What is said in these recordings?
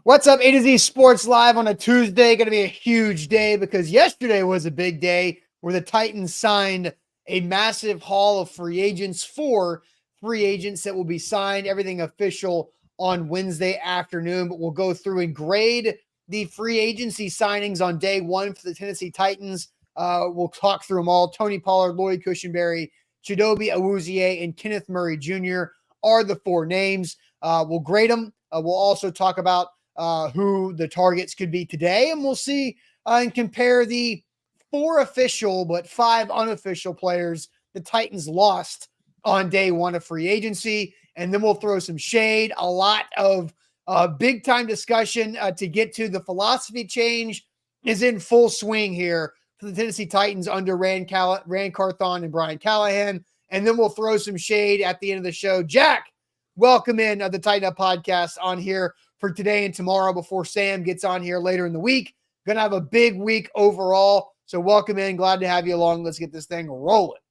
What's up, A to Z Sports Live on a Tuesday? Going to be a huge day because yesterday was a big day where the Titans signed a massive haul of free agents, 4 free agents that will be signed, everything official on Wednesday afternoon. But we'll go through and grade the free agency signings on day one for the Tennessee Titans. We'll talk through them all. Tony Pollard, Lloyd Cushenberry, Chidobe Awuzie, and Kenneth Murray Jr. are the 4 names. We'll grade them. We'll also talk about who the targets could be today, and we'll see and compare the 4 official but 5 unofficial players the Titans lost on day one of free agency. And then we'll throw some shade, a lot of big time discussion to get to. The philosophy change is in full swing here for the Tennessee Titans under Rand Carthon and Brian Callahan. And then we'll throw some shade at the end of the show. Jack, welcome in the Tighten Up Podcast on here for today and tomorrow before Sam gets on here later in the week. Going to have a big week overall. So welcome in. Glad to have you along. Let's get this thing rolling.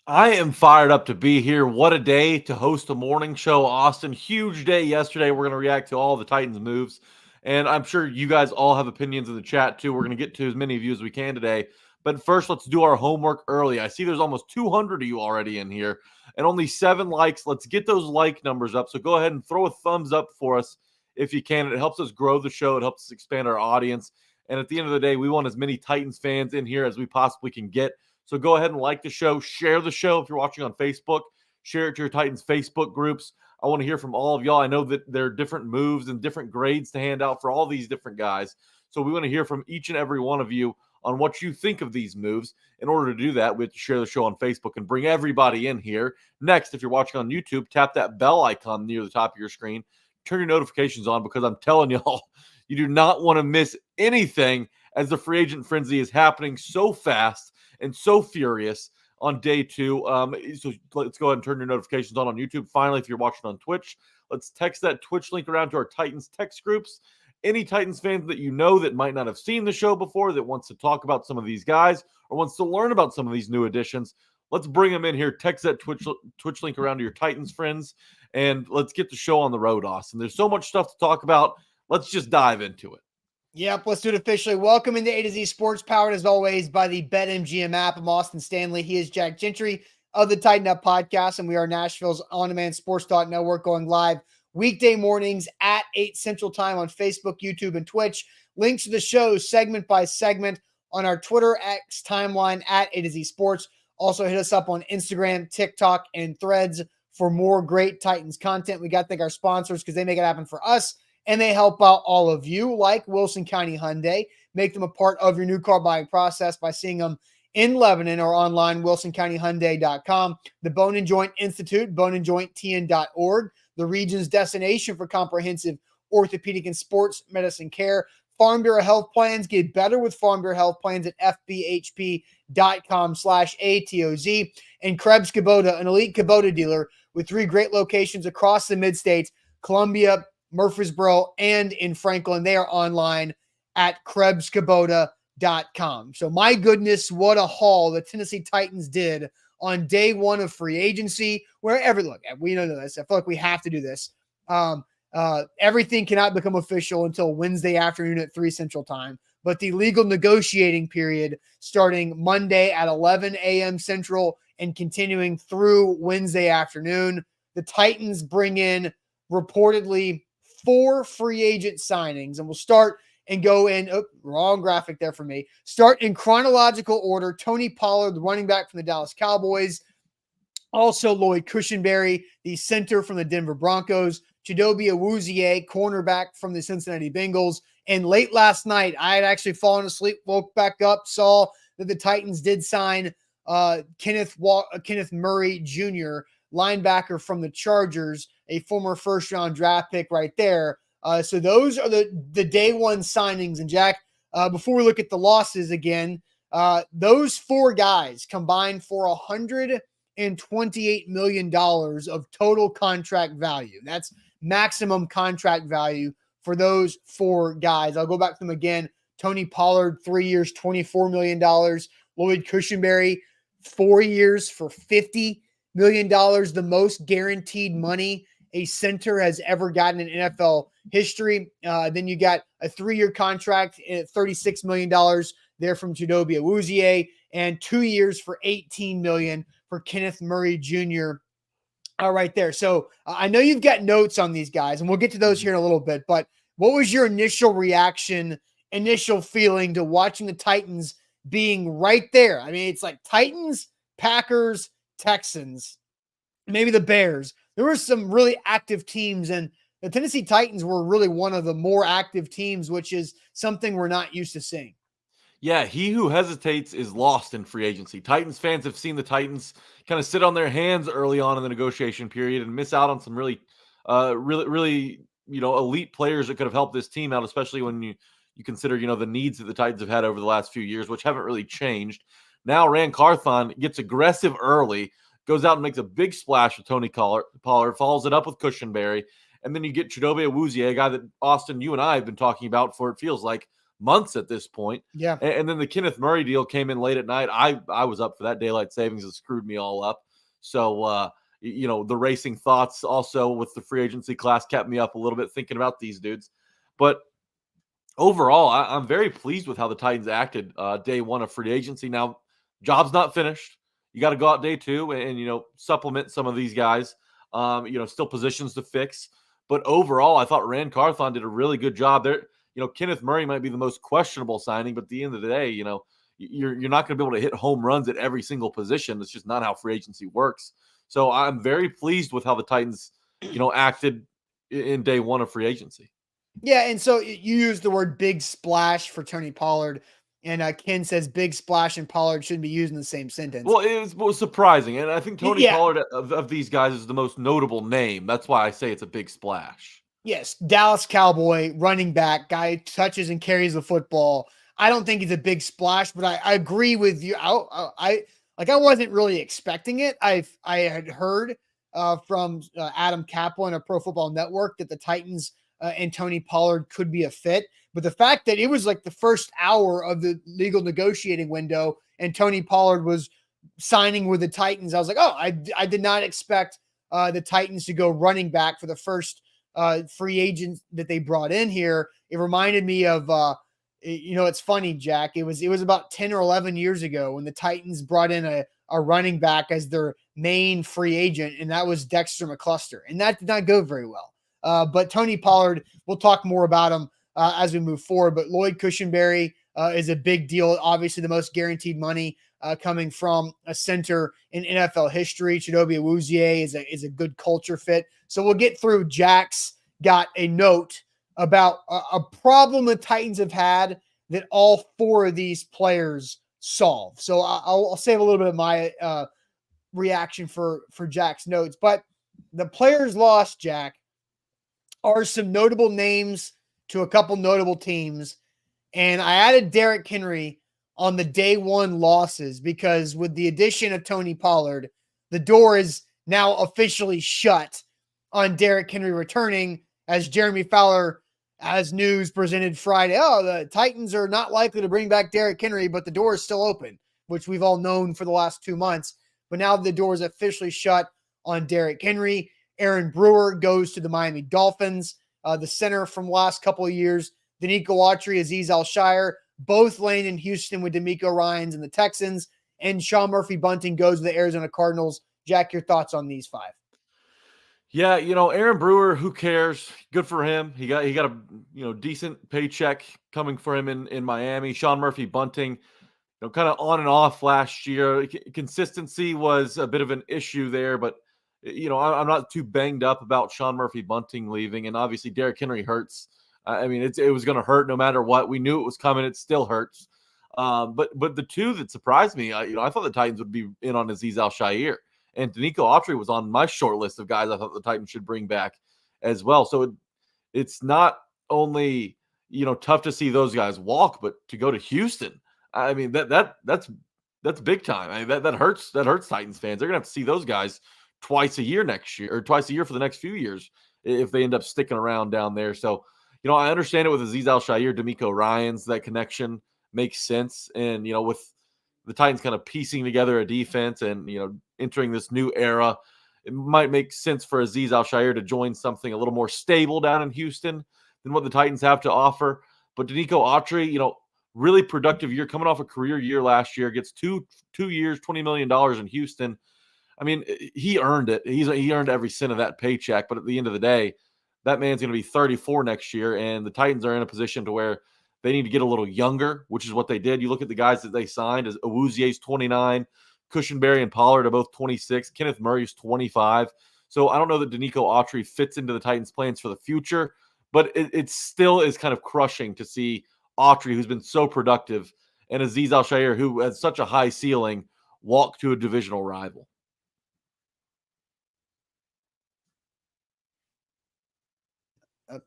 I am fired up to be here. What a day to host a morning show, Austin. Huge day yesterday. We're going to react to all the Titans moves. And I'm sure you guys all have opinions in the chat too. We're going to get to as many of you as we can today. But first, let's do our homework early. I see there's almost 200 of you already in here and only 7 likes. Let's get those like numbers up. So go ahead and throw a thumbs up for us if you can. It helps us grow the show. It helps us expand our audience. And at the end of the day, we want as many Titans fans in here as we possibly can get. So go ahead and like the show. Share the show if you're watching on Facebook. Share it to your Titans Facebook groups. I want to hear from all of y'all. I know that there are different moves and different grades to hand out for all these different guys. So we want to hear from each and every one of you on what you think of these moves. In order to do that, we have to share the show on Facebook and bring everybody in here. Next, if you're watching on YouTube, tap that bell icon near the top of your screen. Turn your notifications on because I'm telling y'all, you do not want to miss anything as the free agent frenzy is happening so fast and so furious on day 2. So let's go ahead and turn your notifications on YouTube. Finally, if you're watching on Twitch, let's text that Twitch link around to our Titans text groups. Any Titans fans that you know that might not have seen the show before, that wants to talk about some of these guys or wants to learn about some of these new additions, let's bring them in here. Text that Twitch link around to your Titans friends, and let's get the show on the road, Austin. There's so much stuff to talk about. Let's just dive into it. Yep, let's do it officially. Welcome into A to Z Sports, powered as always by the BetMGM app. I'm Austin Stanley. He is Jack Gentry of the Tighten Up Podcast, and we are Nashville's on-demand sports talk network, going live weekday mornings at 8 Central Time on Facebook, YouTube, and Twitch. Links to the show segment by segment on our Twitter X timeline at A to Z Sports. Also hit us up on Instagram, TikTok, and Threads for more great Titans content. We got to thank our sponsors because they make it happen for us, and they help out all of you, like Wilson County Hyundai. Make them a part of your new car buying process by seeing them in Lebanon or online, wilsoncountyhyundai.com. The Bone and Joint Institute, boneandjointtn.org, the region's destination for comprehensive orthopedic and sports medicine care. Farm Bureau Health Plans. Get better with Farm Bureau Health Plans at fbhp.com/ATOZ. And Krebs Kubota, an elite Kubota dealer with 3 great locations across the mid-states, Columbia, Murfreesboro, and in Franklin. They are online at KrebsKubota.com. So my goodness, what a haul the Tennessee Titans did on day 1 of free agency. Wherever, look, we know this. I feel like we have to do this. Everything cannot become official until Wednesday afternoon at 3 Central Time. But the legal negotiating period starting Monday at 11 a.m. Central and continuing through Wednesday afternoon. The Titans bring in reportedly 4 free agent signings, and we'll start and go in, wrong graphic there for me. Start in chronological order. Tony Pollard, the running back from the Dallas Cowboys. Also Lloyd Cushenberry, the center from the Denver Broncos. Chidobe Awuzie, cornerback from the Cincinnati Bengals. And late last night, I had actually fallen asleep, woke back up, saw that the Titans did sign Kenneth Murray Jr., linebacker from the Chargers, a former first-round draft pick right there. So those are the day 1 signings. And Jack, before we look at the losses again, those 4 guys combined for $128 million of total contract value. That's maximum contract value for those 4 guys. I'll go back to them again. Tony Pollard, 3 years, $24 million. Lloyd Cushenberry, 4 years for $50 million, the most guaranteed money a center has ever gotten in NFL history. Then you got a 3-year contract at $36 million there from Chidobe Awuzie, and 2 years for $18 million for Kenneth Murray Jr. Right there. So I know you've got notes on these guys, and we'll get to those here in a little bit. But what was your initial reaction, initial feeling to watching the Titans being right there? I mean, it's like Titans, Packers, Texans, maybe the Bears. There were some really active teams, and the Tennessee Titans were really one of the more active teams, which is something we're not used to seeing. Yeah, he who hesitates is lost in free agency. Titans fans have seen the Titans kind of sit on their hands early on in the negotiation period and miss out on some really elite players that could have helped this team out, especially when you consider the needs that the Titans have had over the last few years, which haven't really changed. Now Rand Carthon gets aggressive early, goes out and makes a big splash with Tony Pollard, follows it up with Cushenberry, and then you get Chidobe Awuzie, a guy that Austin, you and I have been talking about for it feels like months at this point. Yeah. And then the Kenneth Murray deal came in late at night. I was up for that daylight savings. It screwed me all up. So, the racing thoughts also with the free agency class kept me up a little bit thinking about these dudes. But overall, I'm very pleased with how the Titans acted day one of free agency. Now, job's not finished. You got to go out day two and supplement some of these guys. Still positions to fix. But overall, I thought Rand Carthon did a really good job there. Kenneth Murray might be the most questionable signing, but at the end of the day, you're not going to be able to hit home runs at every single position. It's just not how free agency works. So I'm very pleased with how the Titans, acted in day one of free agency. Yeah, and so you use the word big splash for Tony Pollard, and Ken says big splash and Pollard shouldn't be used in the same sentence. Well, it was surprising, and I think Tony Pollard of these guys is the most notable name. That's why I say it's a big splash. Yes, Dallas Cowboy, running back, guy touches and carries the football. I don't think he's a big splash, but I agree with you. I wasn't really expecting it. I had heard from Adam Kaplan of Pro Football Network that the Titans and Tony Pollard could be a fit. But the fact that it was like the first hour of the legal negotiating window and Tony Pollard was signing with the Titans, I was like, I did not expect the Titans to go running back for the first free agent that they brought in here. It reminded me of, it's funny, Jack. It was about 10 or 11 years ago when the Titans brought in a running back as their main free agent, and that was Dexter McCluster, and that did not go very well. But Tony Pollard, we'll talk more about him as we move forward. But Lloyd Cushenberry is a big deal. Obviously, the most guaranteed money coming from a center in NFL history. Chidobe Awuzie is a good culture fit. So we'll get through. Jack's got a note about a problem the Titans have had that all four of these players solve. So I'll save a little bit of my reaction for Jack's notes. But the players lost, Jack, are some notable names to a couple notable teams. And I added Derrick Henry on the day one losses because with the addition of Tony Pollard, the door is now officially shut on Derrick Henry returning, as Jeremy Fowler has news presented Friday. Oh, the Titans are not likely to bring back Derrick Henry, but the door is still open, which we've all known for the last 2 months. But now the door is officially shut on Derrick Henry. Aaron Brewer goes to the Miami Dolphins. The center from the last couple of years, Danico Autry, Azeez Al-Shire, both laying in Houston with D'Amico Ryans and the Texans. And Sean Murphy-Bunting goes to the Arizona Cardinals. Jack, your thoughts on these five? Yeah, Aaron Brewer, who cares? Good for him. He got a decent paycheck coming for him in Miami. Sean Murphy-Bunting, kind of on and off last year. Consistency was a bit of an issue there, but I'm not too banged up about Sean Murphy-Bunting leaving, and obviously Derrick Henry hurts. I mean, it was going to hurt no matter what. We knew it was coming. It still hurts. But the two that surprised me, I thought the Titans would be in on Azeez Al-Shire, and Danico Autry was on my short list of guys I thought the Titans should bring back as well. So it's not only tough to see those guys walk, but to go to Houston. I mean that's big time. I mean that hurts. That hurts Titans fans. They're gonna have to see those guys twice a year next year, or twice a year for the next few years if they end up sticking around down there. So, I understand it with Azeez Al-Shire, D'Amico Ryans, that connection makes sense. And, with the Titans kind of piecing together a defense and, entering this new era, it might make sense for Azeez Al-Shaair to join something a little more stable down in Houston than what the Titans have to offer. But Danico Autry, really productive year, coming off a career year last year, gets two years, $20 million in Houston. I mean, he earned it. He earned every cent of that paycheck. But at the end of the day, that man's going to be 34 next year, and the Titans are in a position to where they need to get a little younger, which is what they did. You look at the guys that they signed, as Awuzie's 29, Cushenberry and Pollard are both 26, Kenneth Murray's 25. So I don't know that Danico Autry fits into the Titans' plans for the future, but it still is kind of crushing to see Autry, who's been so productive, and Azeez Al-Shaair, who has such a high ceiling, walk to a divisional rival.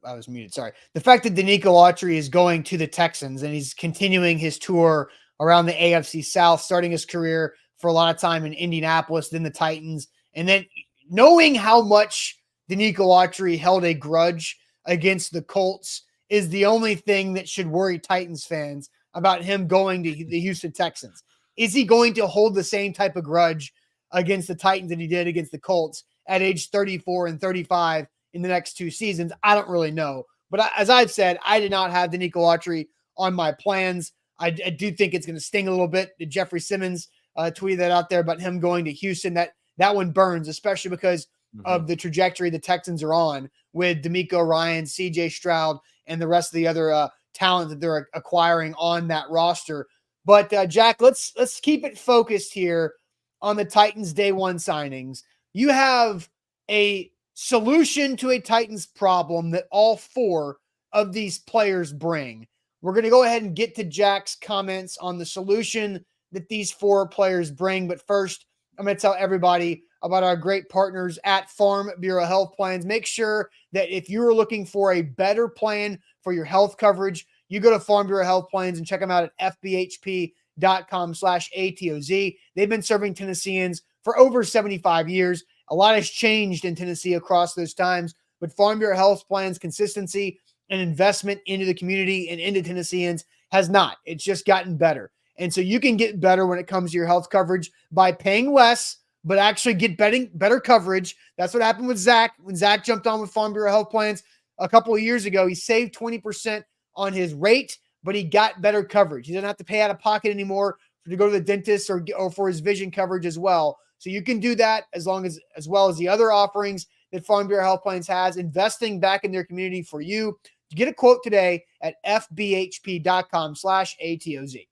I was muted. Sorry. The fact that Danico Autry is going to the Texans and he's continuing his tour around the AFC South, starting his career for a lot of time in Indianapolis, then the Titans, and then knowing how much Danico Autry held a grudge against the Colts is the only thing that should worry Titans fans about him going to the Houston Texans. Is he going to hold the same type of grudge against the Titans that he did against the Colts at age 34 and 35 in the next 2 seasons? I don't really know. But as I've said, I did not have Danico Autry on my plans. I do think it's going to sting a little bit. Jeffrey Simmons tweeted that out there about him going to Houston. That one burns, especially because of the trajectory the Texans are on with D'Amico Ryan, CJ Stroud, and the rest of the other talent that they're acquiring on that roster. But Jack, let's keep it focused here on the Titans day one signings. You have a solution to a Titans problem that all 4 of these players bring. We're going to go ahead and get to Jack's comments on the solution that these 4 players bring. But first, I'm going to tell everybody about our great partners at Farm Bureau Health Plans. Make sure that if you're looking for a better plan for your health coverage, you go to Farm Bureau Health Plans and check them out at fbhp.com/ATOZ. They've been serving Tennesseans for over 75 years. A lot has changed in Tennessee across those times, but Farm Bureau Health Plans consistency and investment into the community and into Tennesseans has not. It's just gotten better. And so you can get better when it comes to your health coverage by paying less, but actually get better coverage. That's what happened with Zach. When Zach jumped on with Farm Bureau Health Plans a couple of years ago, he saved 20% on his rate, but he got better coverage. He doesn't have to pay out of pocket anymore to go to the dentist or for his vision coverage as well. So you can do that as well as the other offerings that Farm Bureau Health Plans has, investing back in their community for you. Get a quote today at fbhp.com/ATOZ.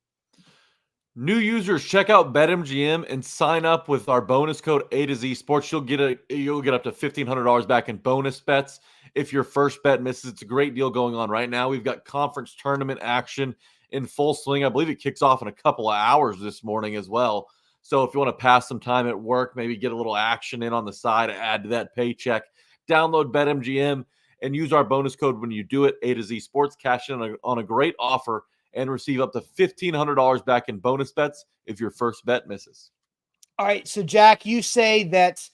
New users, check out BetMGM and sign up with our bonus code A to Z Sports. You'll get up to $1,500 back in bonus bets if your first bet misses. It's a great deal going on right now. We've got conference tournament action in full swing. I believe it kicks off in a couple of hours this morning as well. So if you want to pass some time at work, maybe get a little action in on the side, add to that paycheck, download BetMGM and use our bonus code when you do it, A to Z Sports. Cash in on a great offer and receive up to $1,500 back in bonus bets if your first bet misses. All right, so Jack, you say that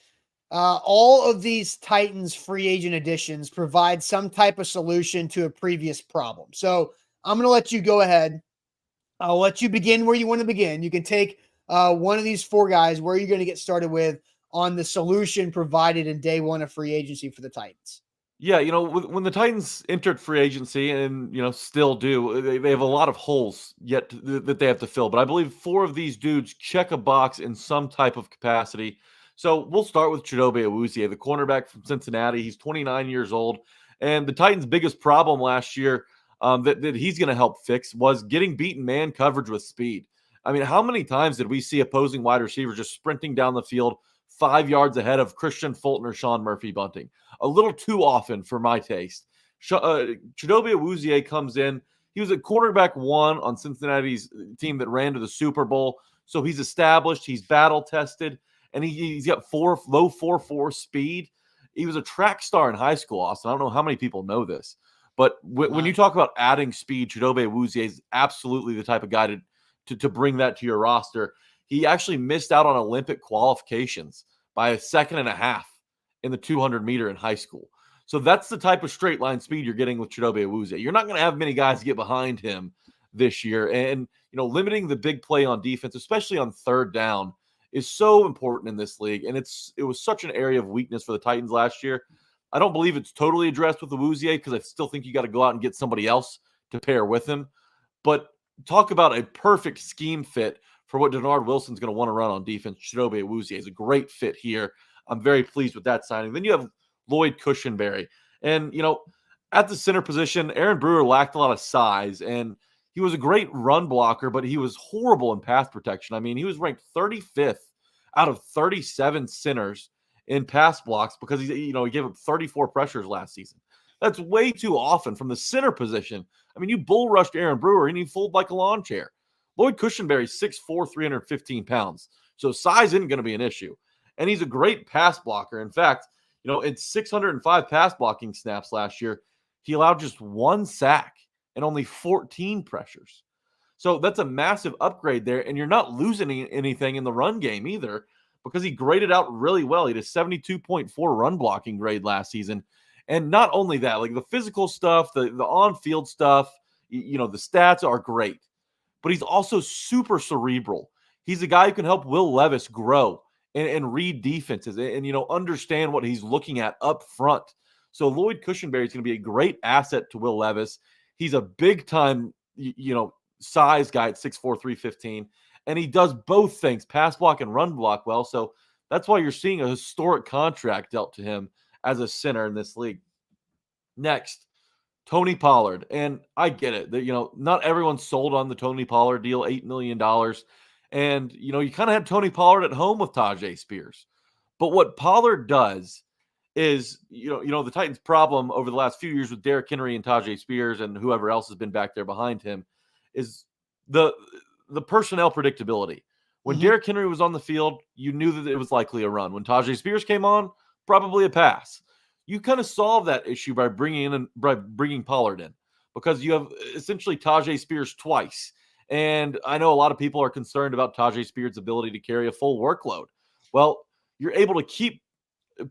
all of these Titans free agent additions provide some type of solution to a previous problem. So I'm going to let you go ahead. I'll let you begin where you want to begin. You can take one of these 4 guys. Where are you going to get started with on the solution provided in day one of free agency for the Titans? Yeah, when the Titans entered free agency and, still do, they have a lot of holes yet that they have to fill. But I believe 4 of these dudes check a box in some type of capacity. So we'll start with Chidobe Awuzie, the cornerback from Cincinnati. He's 29 years old. And the Titans' biggest problem last year that he's going to help fix was getting beaten man coverage with speed. I mean, how many times did we see opposing wide receivers just sprinting down the field 5 yards ahead of Christian Fulton or Sean Murphy-Bunting? A little too often for my taste. Chidobe Awuzie comes in. He was a quarterback 1 on Cincinnati's team that ran to the Super Bowl. So he's established. He's battle-tested. And he's got low 4.4 speed. He was a track star in high school, Austin. I don't know how many people know this. But when you talk about adding speed, Chidobe Awuzie is absolutely the type of guy to bring that to your roster. He actually missed out on Olympic qualifications by a second and a half in the 200-meter in high school. So that's the type of straight line speed you're getting with Chidobe Awuzie. You're not going to have many guys get behind him this year. And, limiting the big play on defense, especially on third down, is so important in this league, and it was such an area of weakness for the Titans last year. I don't believe it's totally addressed with Awuzie because I still think you got to go out and get somebody else to pair with him. But talk about a perfect scheme fit for what Denard Wilson's going to want to run on defense. Chidobe Awuzie is a great fit here. I'm very pleased with that signing. Then you have Lloyd Cushenberry. And, at the center position, Aaron Brewer lacked a lot of size, and he was a great run blocker, but he was horrible in pass protection. I mean, he was ranked 35th out of 37 centers in pass blocks because he gave up 34 pressures last season. That's way too often from the center position. I mean, you bull rushed Aaron Brewer and he folded like a lawn chair. Lloyd Cushenberry, 6'4", 315 pounds. So size isn't going to be an issue. And he's a great pass blocker. In fact, in 605 pass blocking snaps last year, he allowed just 1 sack and only 14 pressures. So that's a massive upgrade there. And you're not losing anything in the run game either because he graded out really well. He had a 72.4 run blocking grade last season. And not only that, like the physical stuff, the on-field stuff, the stats are great. But he's also super cerebral. He's a guy who can help Will Levis grow and read defenses and understand what he's looking at up front. So Lloyd Cushenberry is going to be a great asset to Will Levis. He's a big-time, size guy at 6'4", 315. And he does both things, pass block and run block well. So that's why you're seeing a historic contract dealt to him as a center in this league. Next, Tony Pollard. And I get it that, not everyone's sold on the Tony Pollard deal, $8 million. And, you kind of had Tony Pollard at home with Tajay Spears. But what Pollard does is, the Titans' problem over the last few years with Derrick Henry and Tajay Spears and whoever else has been back there behind him is the personnel predictability. When Derrick Henry was on the field, you knew that it was likely a run. When Tajay Spears came on, probably a pass. You kind of solve that issue by bringing Pollard in because you have essentially Tajay Spears twice. And I know a lot of people are concerned about Tajay Spears' ability to carry a full workload. Well, you're able to keep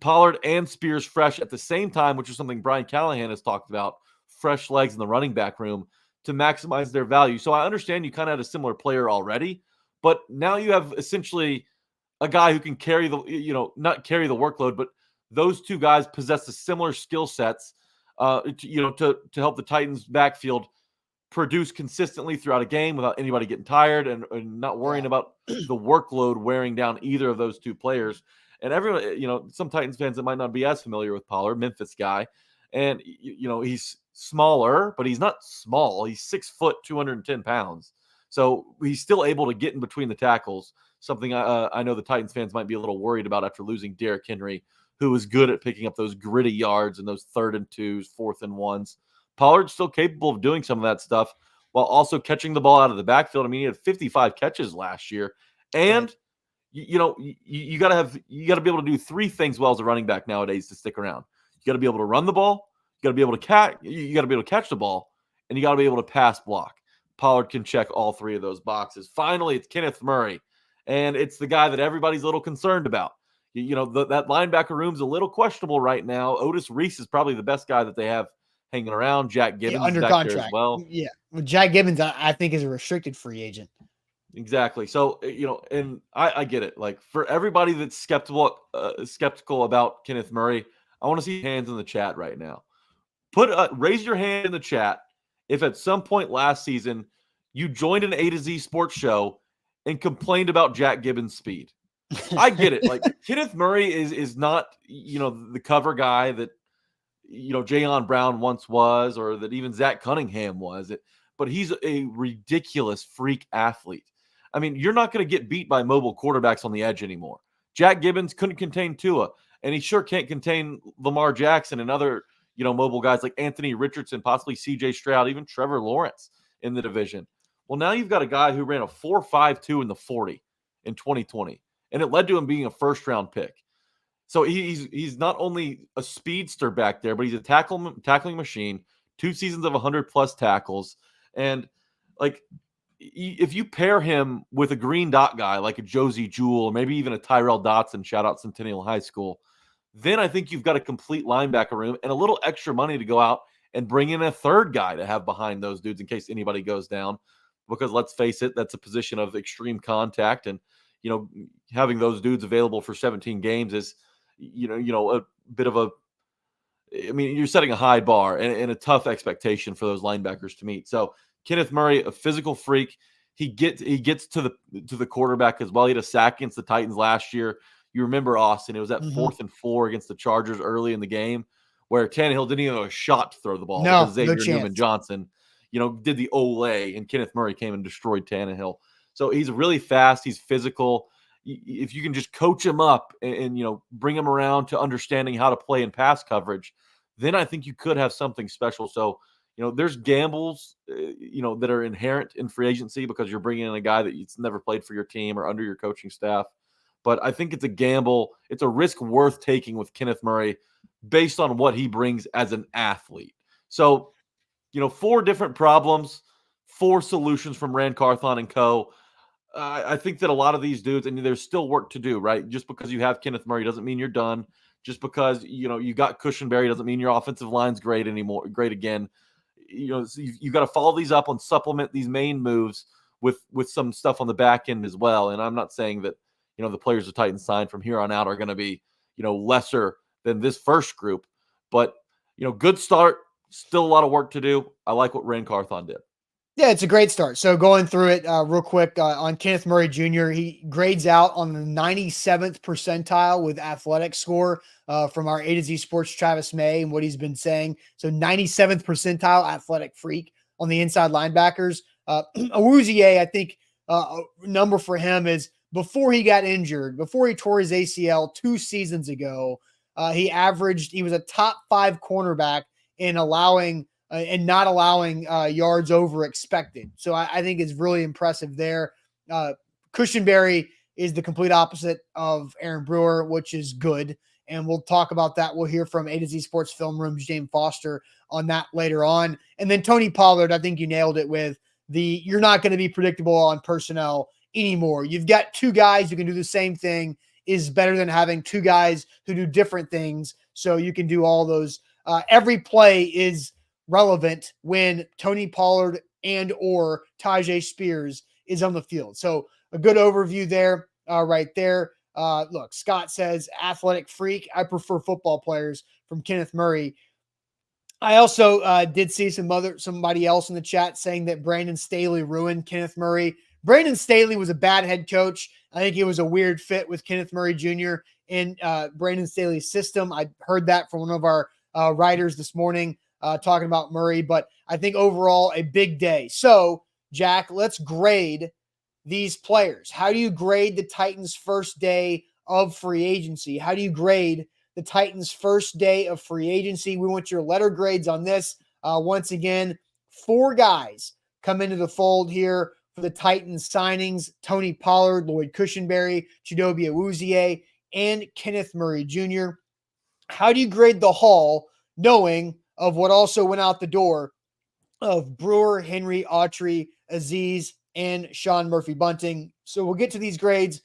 Pollard and Spears fresh at the same time, which is something Brian Callahan has talked about, fresh legs in the running back room to maximize their value. So I understand you kind of had a similar player already, but now you have essentially a guy who can carry not carry the workload, but those two guys possess the similar skill sets, to help the Titans backfield produce consistently throughout a game without anybody getting tired and not worrying about the workload wearing down either of those two players. And everyone, some Titans fans that might not be as familiar with Pollard, Memphis guy, and he's smaller, but he's not small. He's 6 foot, 210 pounds. So he's still able to get in between the tackles. Something I know the Titans fans might be a little worried about after losing Derrick Henry, who was good at picking up those gritty yards and those 3rd and 2s, 4th and 1s. Pollard's still capable of doing some of that stuff while also catching the ball out of the backfield. I mean, he had 55 catches last year, and you got to be able to do 3 things well as a running back nowadays to stick around. You got to be able to run the ball, you got to be able to catch the ball, and you got to be able to pass block. Pollard can check all 3 of those boxes. Finally, it's Kenneth Murray, and it's the guy that everybody's a little concerned about. That linebacker room's a little questionable right now. Otis Reese is probably the best guy that they have hanging around. Jack Gibbons under back contract there as well. Yeah, well, Jack Gibbons, I think, is a restricted free agent. Exactly. So, and I get it. Like for everybody that's skeptical about Kenneth Murray, I want to see hands in the chat right now. Raise your hand in the chat if at some point last season you joined an A to Z sports show and complained about Jack Gibbons' speed. I get it. Like Kenneth Murray is not, the cover guy that, Jayon Brown once was, or that even Zach Cunningham was. But he's a ridiculous freak athlete. I mean, you're not going to get beat by mobile quarterbacks on the edge anymore. Jack Gibbons couldn't contain Tua, and he sure can't contain Lamar Jackson and other, mobile guys like Anthony Richardson, possibly C.J. Stroud, even Trevor Lawrence in the division. Well, now you've got a guy who ran a 4.52 in the 40 in 2020, and it led to him being a first-round pick. So he's not only a speedster back there, but he's a tackling machine, 2 seasons of 100-plus tackles. And, if you pair him with a green dot guy like a Josie Jewell or maybe even a Tyrell Dotson, shout out Centennial High School, then I think you've got a complete linebacker room and a little extra money to go out and bring in a 3rd guy to have behind those dudes in case anybody goes down. Because let's face it, that's a position of extreme contact. And, having those dudes available for 17 games is, a bit of you're setting a high bar and a tough expectation for those linebackers to meet. So Kenneth Murray, a physical freak. He gets to the quarterback as well. He had a sack against the Titans last year. You remember, Austin, it was that 4th and 4 against the Chargers early in the game where Tannehill didn't even have a shot to throw the ball because No Xavier chance. Newman-Johnson, did the Olay, and Kenneth Murray came and destroyed Tannehill. So he's really fast. He's physical. If you can just coach him up and bring him around to understanding how to play in pass coverage, then I think you could have something special. So, there's gambles, that are inherent in free agency because you're bringing in a guy that's never played for your team or under your coaching staff. But I think it's a gamble. It's a risk worth taking with Kenneth Murray based on what he brings as an athlete. So, 4 different problems, 4 solutions from Rand Carthon and co. I think that a lot of these dudes, and there's still work to do, right? Just because you have Kenneth Murray doesn't mean you're done. Just because, you got Cushenberry doesn't mean your offensive line's great again. So you got to follow these up and supplement these main moves with some stuff on the back end as well. And I'm not saying that, the players the Titans signed from here on out are going to be, lesser than this first group. But, good start, still a lot of work to do. I like what Rand Carthon did. Yeah, it's a great start. So going through it real quick on Kenneth Murray Jr., he grades out on the 97th percentile with athletic score from our A to Z Sports Travis May and what he's been saying. So 97th percentile athletic freak on the inside linebackers. Awuzie, I think a number for him is before he got injured, before he tore his ACL 2 seasons ago, he was a top 5 cornerback in allowing and not allowing yards over expected. So I think it's really impressive there. Cushenberry is the complete opposite of Aaron Brewer, which is good. And we'll talk about that. We'll hear from A to Z Sports Film Room's James Foster on that later on. And then Tony Pollard, I think you nailed it with you're not going to be predictable on personnel anymore. You've got 2 guys who can do the same thing is better than having 2 guys who do different things. So you can do all those. Every play is relevant when Tony Pollard and or Tajay Spears is on the field. So a good overview there, right there. Look, Scott says athletic freak. I prefer football players from Kenneth Murray. I also did see somebody else in the chat saying that Brandon Staley ruined Kenneth Murray. Brandon Staley was a bad head coach. I think he was a weird fit with Kenneth Murray Jr. in Brandon Staley's system. I heard that from one of our writers this morning. Talking about Murray, but I think overall a big day. So, Jack, let's grade these players. How do you grade the Titans' first day of free agency? How do you grade the Titans' first day of free agency? We want your letter grades on this. Once again, 4 guys come into the fold here for the Titans signings: Tony Pollard, Lloyd Cushenberry, Chidobe Awuzie, and Kenneth Murray Jr. How do you grade the haul, knowing of what also went out the door of Brewer, Henry, Autry, Aziz, and Sean Murphy-Bunting? So we'll get to these grades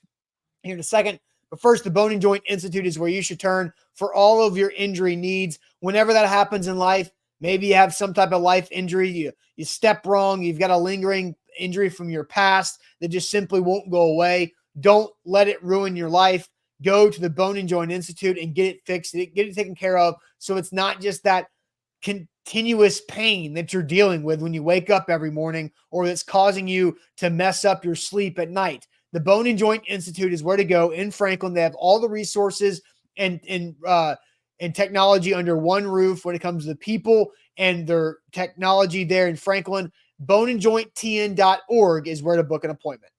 here in a second. But first, the Bone and Joint Institute is where you should turn for all of your injury needs. Whenever that happens in life, maybe you have some type of life injury, you step wrong, you've got a lingering injury from your past that just simply won't go away. Don't let it ruin your life. Go to the Bone and Joint Institute and get it fixed, get it taken care of, so it's not just that continuous pain that you're dealing with when you wake up every morning, or that's causing you to mess up your sleep at night. The Bone and Joint Institute is where to go in Franklin. They have all the resources and technology under one roof when it comes to the people and their technology there in Franklin. boneandjointtn.org is where to book an appointment.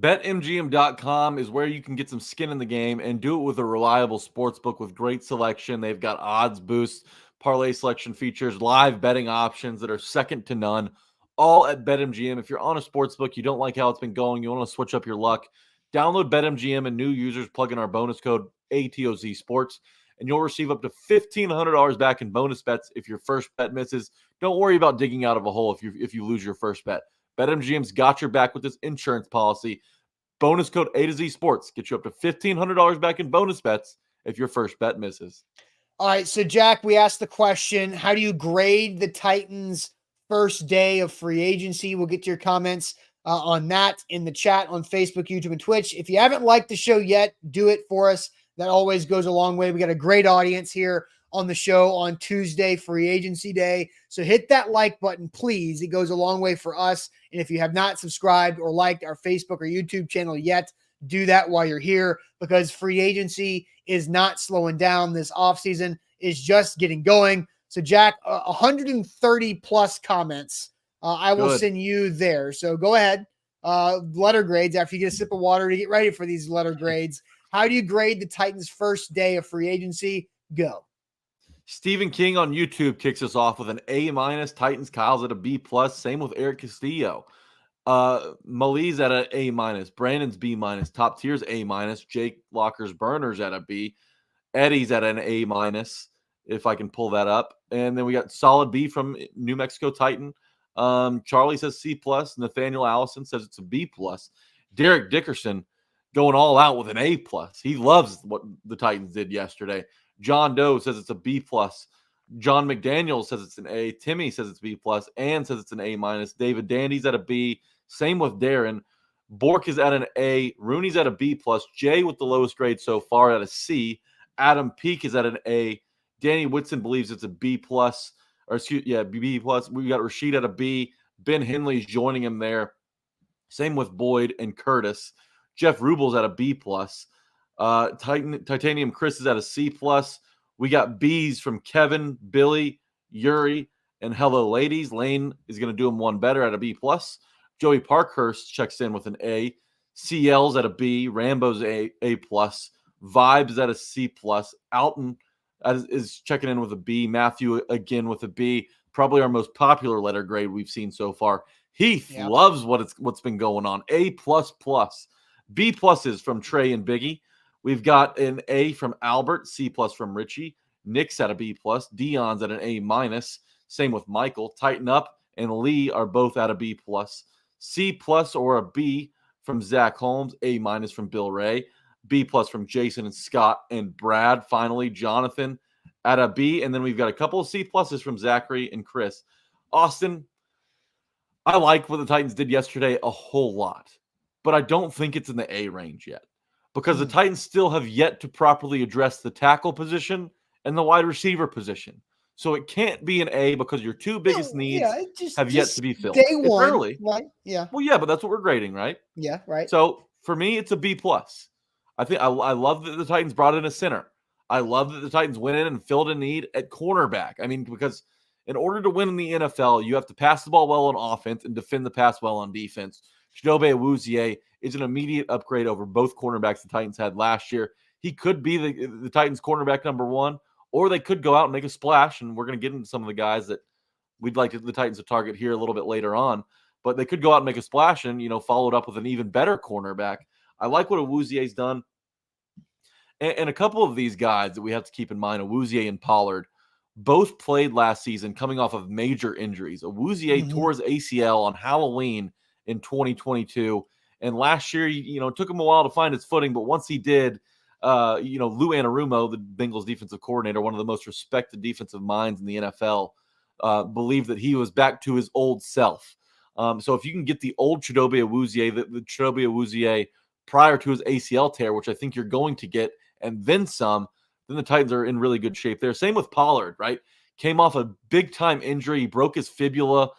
BetMGM.com is where you can get some skin in the game and do it with a reliable sports book with great selection. They've got odds boosts, parlay selection features, live betting options that are second to none, all at BetMGM. If you're on a sports book, you don't like how it's been going, you want to switch up your luck, download BetMGM, and new users plug in our bonus code ATOZ Sports, and you'll receive up to $1,500 back in bonus bets if your first bet misses. Don't worry about digging out of a hole if you lose your first bet. BetMGM's got your back with this insurance policy. Bonus code A to Z Sports. Get you up to $1,500 back in bonus bets if your first bet misses. All right, so Jack, we asked the question, how do you grade the Titans' first day of free agency? We'll get to your comments on that in the chat on Facebook, YouTube, and Twitch. If you haven't liked the show yet, do it for us. That always goes a long way. We got a great audience here on the show on Tuesday, free agency day. So hit that like button, please. It goes a long way for us. And if you have not subscribed or liked our Facebook or YouTube channel yet, do that while you're here, because free agency is not slowing down. This offseason is just getting going. So Jack, 130 plus comments. I will send you there. So go ahead. Letter grades after you get a sip of water to get ready for these letter grades. How do you grade the Titans' first day of free agency? Go. Stephen King on YouTube kicks us off with an A-. Titans. Kyle's at a B+. Same with Eric Castillo. Mali's at an A-. Brandon's B-. Top tier's A-. Jake Locker's Burner's at a B. Eddie's at an A-, if I can pull that up. And then we got solid B from New Mexico Titan. Charlie says C+. Nathaniel Allison says it's a B+. Derek Dickerson going all out with an A+. He loves what the Titans did yesterday. John Doe says it's a B+. John McDaniel says it's an A. Timmy says it's B+. Ann says it's an A-. David Dandy's at a B. Same with Darren. Bork is at an A. Rooney's at a B+. Jay with the lowest grade so far at a C. Adam Peake is at an A. Danny Whitson believes it's a B+. B+. We got Rashid at a B. Ben Henley's joining him there. Same with Boyd and Curtis. Jeff Rubel's at a B+. Titanium Chris is at a C+. We got B's from Kevin, Billy, Yuri, and Hello Ladies. Lane is going to do him one better at a B+. Joey Parkhurst checks in with an A. CL's at a B. Rambo's A+. Vibes at a C+. Alton is checking in with a B. Matthew again with a B. Probably our most popular letter grade we've seen so far. Heath loves what's been going on. A++. B+ is from Trey and Biggie. We've got an A from Albert, C+ from Richie. Nick's at a B+. Dion's at an A-. Same with Michael. Tighten Up and Lee are both at a B+. C+ or a B from Zach Holmes. A- from Bill Ray. B+ from Jason and Scott and Brad. Finally, Jonathan at a B. And then we've got a couple of C+ from Zachary and Chris. Austin, I like what the Titans did yesterday a whole lot, but I don't think it's in the A range yet, because the Titans still have yet to properly address the tackle position and the wide receiver position. So it can't be an A because your two biggest needs have yet to be filled. Day one, it's early. Right? Yeah. Well, yeah, but that's what we're grading, right? Yeah, right. So for me, it's a B+. I think I love that the Titans brought in a center. I love that the Titans went in and filled a need at cornerback. I mean, because in order to win in the NFL, you have to pass the ball well on offense and defend the pass well on defense. Chidobe Awuzie is an immediate upgrade over both cornerbacks the Titans had last year. He could be the Titans cornerback number one, or they could go out and make a splash, and we're going to get into some of the guys that we'd like the Titans to target here a little bit later on. But they could go out and make a splash and, follow it up with an even better cornerback. I like what Awuzie's done. And a couple of these guys that we have to keep in mind, Awuzie and Pollard, both played last season coming off of major injuries. Awuzie tore his ACL on Halloween in 2022. And last year, it took him a while to find his footing. But once he did, Lou Anarumo, the Bengals defensive coordinator, one of the most respected defensive minds in the NFL, believed that he was back to his old self. So if you can get the old Chidobe Awuzie, the Chidobe Awuzie prior to his ACL tear, which I think you're going to get, and then some, then the Titans are in really good shape there. Same with Pollard, right? Came off a big-time injury. He broke his fibula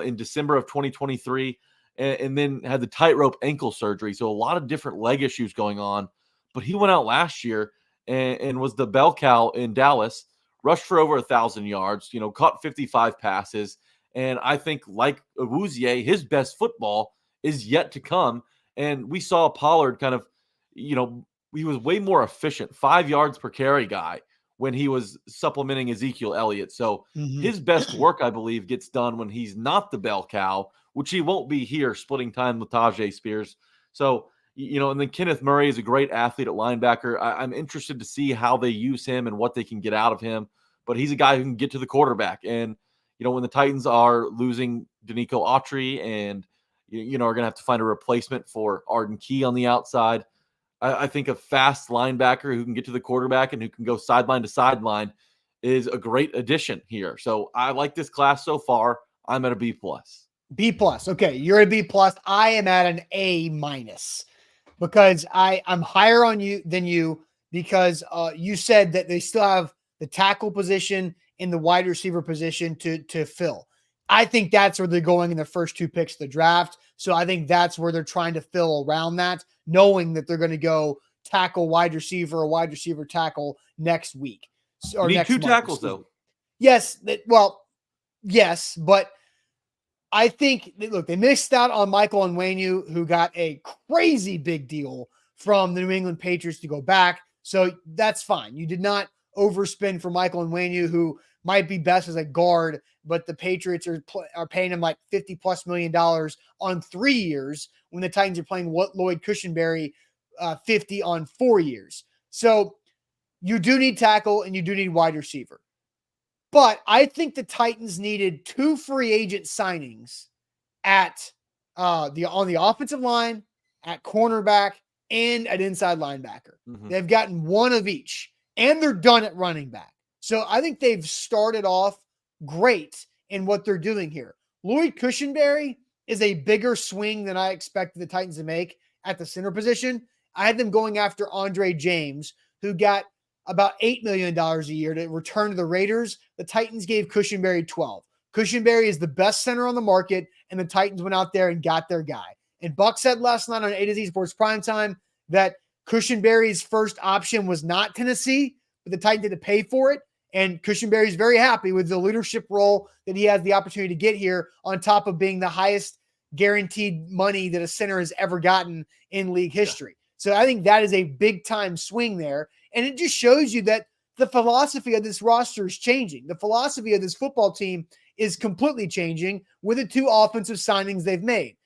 in December of 2023 and then had the tightrope ankle surgery. So a lot of different leg issues going on. But he went out last year and was the bell cow in Dallas, rushed for over 1,000 yards, caught 55 passes. And I think, like Awuzie, his best football is yet to come. And we saw Pollard kind of, he was way more efficient, 5 yards per carry guy when he was supplementing Ezekiel Elliott. So his best work, I believe, gets done when he's not the bell cow, which he won't be here, splitting time with Tajay Spears. So, and then Kenneth Murray is a great athlete at linebacker. I'm interested to see how they use him and what they can get out of him. But he's a guy who can get to the quarterback. And, when the Titans are losing Danico Autry and, are going to have to find a replacement for Arden Key on the outside, I think a fast linebacker who can get to the quarterback and who can go sideline to sideline is a great addition here. So I like this class so far. I'm at a B+. B plus. Okay, you're a B plus. I am at an A minus because I'm higher on you than you because you said that they still have the tackle position and the wide receiver position to fill. I think that's where they're going in the first 2 picks of the draft. So I think that's where they're trying to fill around that, knowing that they're going to go tackle wide receiver or wide receiver tackle next week You or need next 2 month, tackles, excuse me. though. Yes, yes, but I think, look, they missed out on Michael Onwenu, who got a crazy big deal from the New England Patriots to go back. So that's fine. You did not overspend for Michael Onwenu, who might be best as a guard, but the Patriots are paying him like $50+ million on 3 years when the Titans are playing Lloyd Cushenberry 50 on 4 years. So you do need tackle and you do need wide receiver. But I think the Titans needed 2 free agent signings at on the offensive line, at cornerback, and at inside linebacker. Mm-hmm. They've gotten one of each, and they're done at running back. So I think they've started off great in what they're doing here. Lloyd Cushenberry is a bigger swing than I expected the Titans to make at the center position. I had them going after Andre James, who got about $8 million a year to return to the Raiders. The Titans gave Cushenberry 12. Cushenberry is the best center on the market, and the Titans went out there and got their guy. And Buck said last night on A to Z Sports Primetime that Cushenberry's first option was not Tennessee, but the Titans had to pay for it. And Cushenberry's very happy with the leadership role that he has the opportunity to get here, on top of being the highest guaranteed money that a center has ever gotten in league history. So I think that is a big time swing there. And it just shows you that the philosophy of this roster is changing. The philosophy of this football team is completely changing with the 2 offensive signings they've made.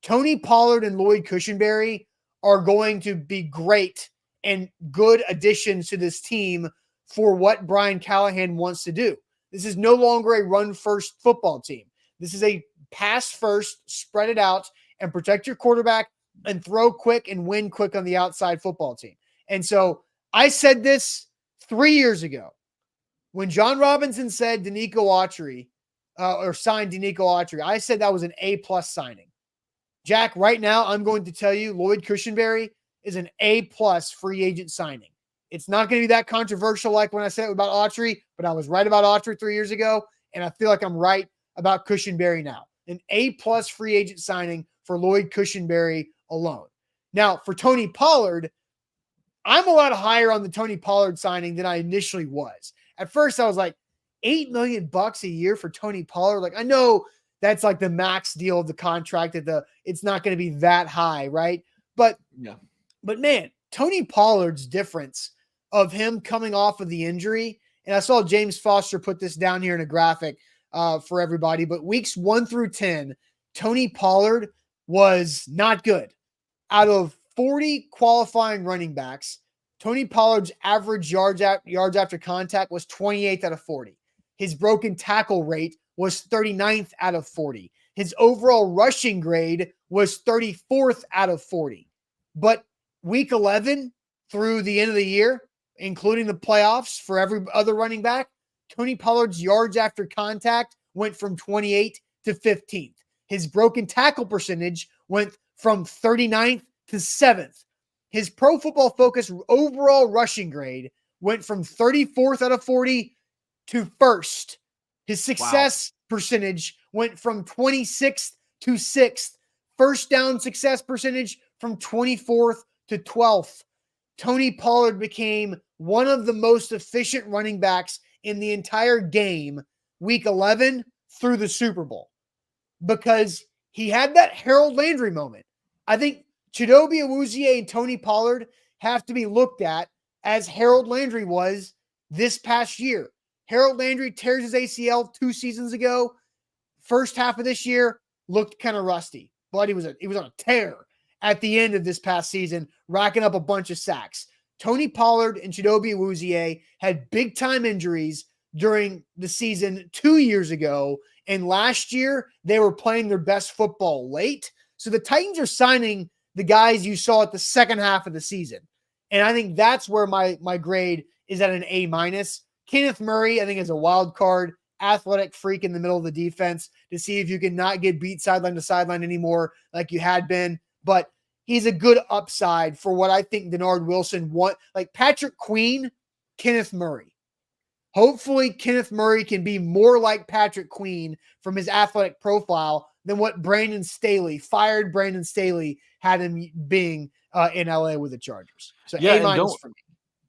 Tony Pollard and Lloyd Cushenberry are going to be great and good additions to this team for what Brian Callahan wants to do. This is no longer a run-first football team. This is a pass-first, spread it out, and protect your quarterback and throw quick and win quick on the outside football team. And so I said this 3 years ago when John Robinson said Denico Autry or signed Denico Autry. I said that was an A-plus signing. Jack, right now I'm going to tell you Lloyd Cushenberry is an A-plus free agent signing. It's not going to be that controversial like when I said it about Autry, but I was right about Autry 3 years ago, and I feel like I'm right about Cushenberry now. An A-plus free agent signing for Lloyd Cushenberry alone. Now, for Tony Pollard, I'm a lot higher on the Tony Pollard signing than I initially was. At first, I was like, $8 million a year for Tony Pollard. Like, I know that's like the max deal of the contract, that it's not going to be that high, right? But man, Tony Pollard's difference of him coming off of the injury, and I saw James Foster put this down here in a graphic for everybody, but weeks 1 through 10, Tony Pollard was not good. Out of 40 qualifying running backs, Tony Pollard's average yards after contact was 28th out of 40. His broken tackle rate was 39th out of 40. His overall rushing grade was 34th out of 40. But week 11 through the end of the year, including the playoffs for every other running back, Tony Pollard's yards after contact went from 28th to 15th. His broken tackle percentage went from 39th to 7th. His Pro Football Focus overall rushing grade went from 34th out of 40 to 1st. His success percentage went from 26th to 6th. First down success percentage from 24th to 12th. Tony Pollard became one of the most efficient running backs in the entire game, week 11 through the Super Bowl, because he had that Harold Landry moment. I think Chidobe Awuzie and Tony Pollard have to be looked at as Harold Landry was this past year. Harold Landry tears his ACL 2 seasons ago. First half of this year looked kind of rusty, but he was on a tear at the end of this past season, racking up a bunch of sacks. Tony Pollard and Chidobe Awuzie had big-time injuries during the season 2 years ago, and last year they were playing their best football late. So the Titans are signing the guys you saw at the second half of the season. And I think that's where my grade is at an A-. Kenneth Murray, I think, is a wild card, athletic freak in the middle of the defense to see if you can not get beat sideline to sideline anymore like you had been. But he's a good upside for what I think Denard Wilson want. Like Patrick Queen, Kenneth Murray. Hopefully, Kenneth Murray can be more like Patrick Queen from his athletic profile than what fired Brandon Staley, had him being in LA with the Chargers. So Yeah, A- for me.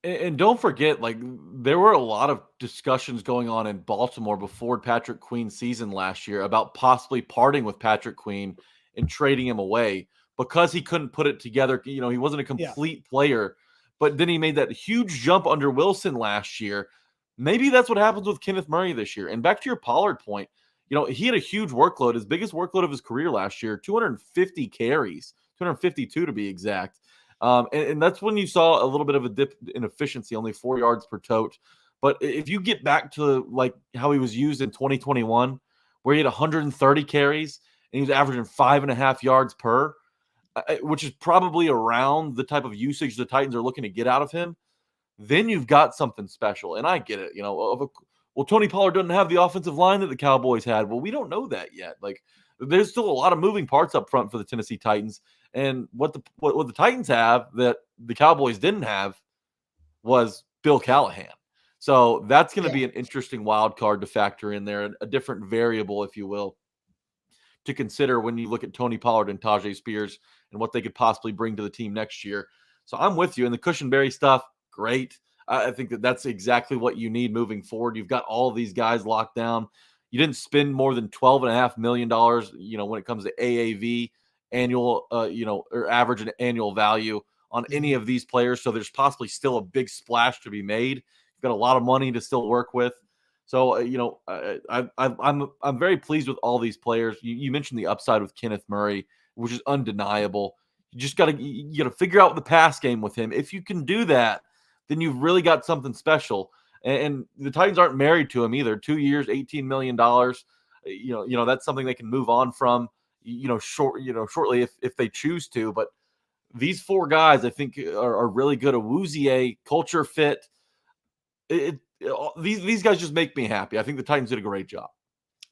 And don't forget, like, there were a lot of discussions going on in Baltimore before Patrick Queen's season last year about possibly parting with Patrick Queen and trading him away because he couldn't put it together. He wasn't a complete player, but then he made that huge jump under Wilson last year. Maybe that's what happens with Kenneth Murray this year. And back to your Pollard point, he had a huge workload, his biggest workload of his career last year, 250 carries, 252 to be exact. And that's when you saw a little bit of a dip in efficiency, only 4 yards per tote. But if you get back to like how he was used in 2021, where he had 130 carries and he was averaging 5.5 yards per, which is probably around the type of usage the Titans are looking to get out of him, then you've got something special. And I get it, well, Tony Pollard doesn't have the offensive line that the Cowboys had. Well, we don't know that yet. Like, there's still a lot of moving parts up front for the Tennessee Titans. And what the Titans have that the Cowboys didn't have was Bill Callahan. So that's going to be an interesting wild card to factor in there, a different variable, if you will, to consider when you look at Tony Pollard and Tajay Spears and what they could possibly bring to the team next year. So I'm with you. And the Cushenberry stuff, great. I think that's exactly what you need moving forward. You've got all of these guys locked down. You didn't spend more than $12.5 million, when it comes to AAV, annual, or average and annual value on any of these players. So there's possibly still a big splash to be made. You've got a lot of money to still work with. So, I'm very pleased with all these players. You mentioned the upside with Kenneth Murray, which is undeniable. You just got to figure out the pass game with him. If you can do that, then you've really got something special. And the Titans aren't married to him either. 2 years, $18 million. That's something they can move on from, shortly if they choose to. But these 4 guys, I think, are really good. Awuzie, culture fit. These guys just make me happy. I think the Titans did a great job.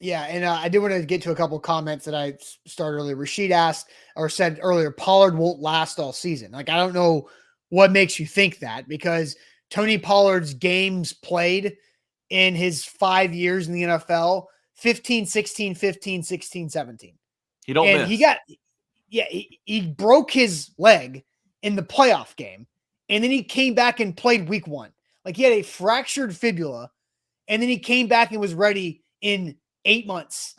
Yeah, and I did want to get to a couple of comments that I started earlier. Rashid asked or said earlier, Pollard won't last all season. Like, I don't know what makes you think that, because Tony Pollard's games played in his 5 years in the NFL, 15, 16, 15, 16, 17. He don't miss. He broke his leg in the playoff game, and then he came back and played week 1. Like, he had a fractured fibula, and then he came back and was ready in 8 months.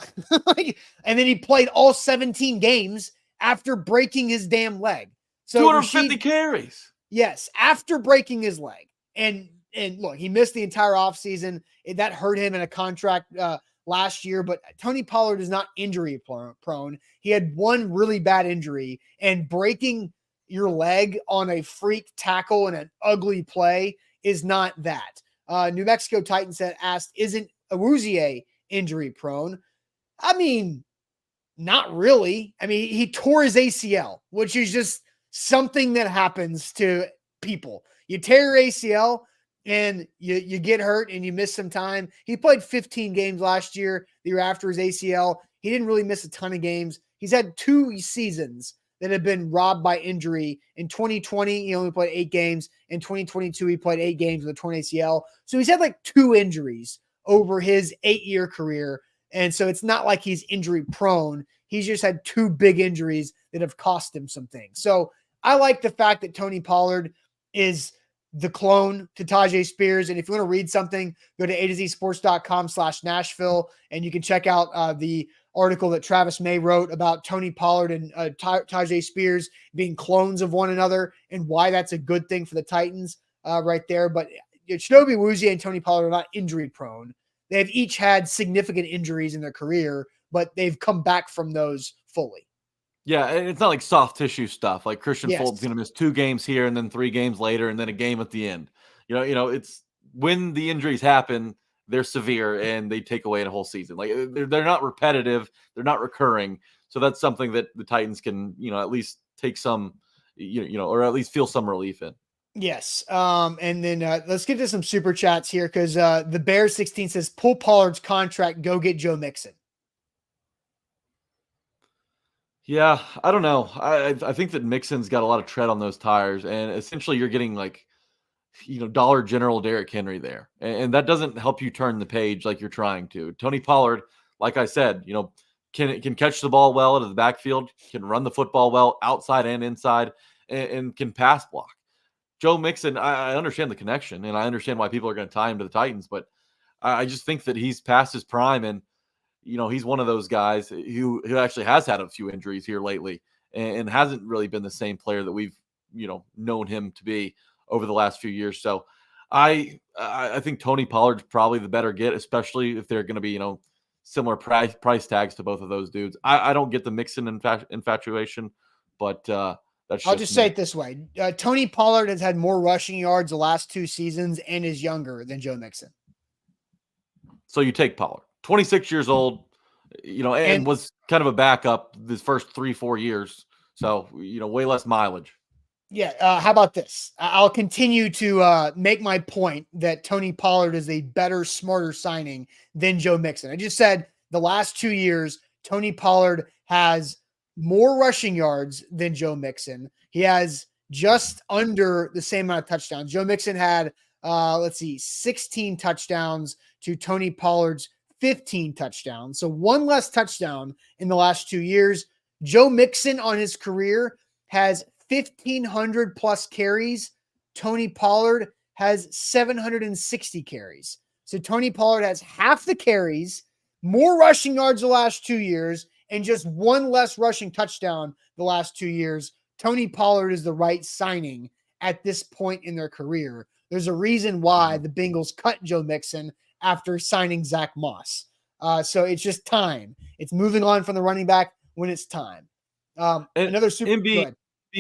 And then he played all 17 games after breaking his damn leg. So 250 carries. Yes, after breaking his leg. And look, he missed the entire offseason. That hurt him in a contract last year, but Tony Pollard is not injury prone. He had one really bad injury, and breaking your leg on a freak tackle in an ugly play is not that. New Mexico Titans asked, isn't Awuzie injury prone? I mean, not really. I mean, he tore his ACL, which is just something that happens to people. You tear your ACL and you get hurt and you miss some time. He played 15 games last year, the year after his ACL. He didn't really miss a ton of games. He's had 2 seasons that have been robbed by injury. In 2020, he only played 8 games. In 2022, he played 8 games with a torn ACL. So he's had like 2 injuries over his 8-year career. And so it's not like he's injury prone. He's just had 2 big injuries that have cost him some things. So I like the fact that Tony Pollard is the clone to Tajay Spears. And if you want to read something, go to atozsports.com/Nashville, and you can check out the article that Travis May wrote about Tony Pollard and Tajay Spears being clones of one another and why that's a good thing for the Titans right there. But Chidobe Awuzie and Tony Pollard are not injury prone. They've each had significant injuries in their career, but they've come back from those fully. Yeah, and it's not like soft tissue stuff. Like Christian Fulton's going to miss 2 games here and then 3 games later and then a game at the end. It's when the injuries happen, they're severe and they take away a whole season. Like they're not repetitive, they're not recurring. So that's something that the Titans can, at least take some, or at least feel some relief in. Yes. And then let's get to some super chats here because the Bears 16 says pull Pollard's contract, go get Joe Mixon. Yeah, I don't know. I think that Mixon's got a lot of tread on those tires, and essentially you're getting like, Dollar General Derrick Henry there, and that doesn't help you turn the page like you're trying to. Tony Pollard, like I said, can catch the ball well out of the backfield, can run the football well outside and inside, and can pass block. Joe Mixon, I understand the connection, and I understand why people are going to tie him to the Titans, but I just think that he's past his prime, and he's one of those guys who actually has had a few injuries here lately, and hasn't really been the same player that we've known him to be over the last few years. So I think Tony Pollard's probably the better get, especially if they're going to be similar price tags to both of those dudes. I don't get the Mixon infatuation, but I'll just say it this way. Tony Pollard has had more rushing yards the last 2 seasons and is younger than Joe Mixon. So you take Pollard, 26 years old, and was kind of a backup this first 3-4 years. So, way less mileage. Yeah. How about this? I'll continue to make my point that Tony Pollard is a better, smarter signing than Joe Mixon. I just said the last 2 years, Tony Pollard has more rushing yards than Joe Mixon. He has just under the same amount of touchdowns. Joe Mixon had, 16 touchdowns to Tony Pollard's 15 touchdowns. So one less touchdown in the last 2 years. Joe Mixon on his career has 1,500 plus carries. Tony Pollard has 760 carries. So Tony Pollard has half the carries, more rushing yards the last 2 years, and just one less rushing touchdown the last 2 years. Tony Pollard is the right signing at this point in their career. There's a reason why the Bengals cut Joe Mixon after signing Zach Moss. So it's just time. It's moving on from the running back when it's time. Another super. MB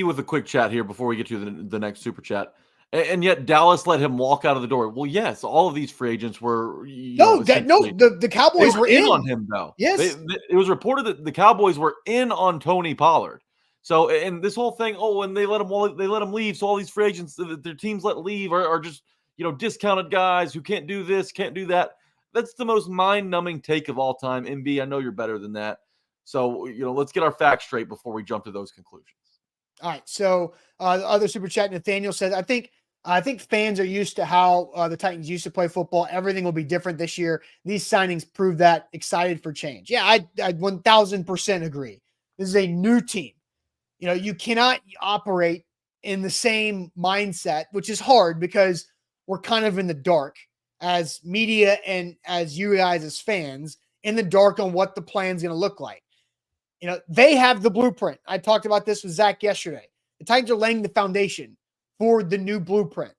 with a quick chat here before we get to the next super chat. And yet Dallas let him walk out of the door. Well, yes, all of these free agents were. The Cowboys were in on him though. Yes, it was reported that the Cowboys were in on Tony Pollard. So, and this whole thing, and they let him leave. So all these free agents that their teams let leave are just discounted guys who can't do this, can't do that. That's the most mind-numbing take of all time. MB, I know you're better than that. So let's get our facts straight before we jump to those conclusions. All right. So the other super chat, Nathaniel says, I think fans are used to how the Titans used to play football. Everything will be different this year. These signings prove that. Excited for change. Yeah, I 1,000% agree. This is a new team. You cannot operate in the same mindset, which is hard because we're kind of in the dark as media and as you guys as fans, in the dark on what the plan's going to look like. They have the blueprint. I talked about this with Zach yesterday. The Titans are laying the foundation for the new blueprint.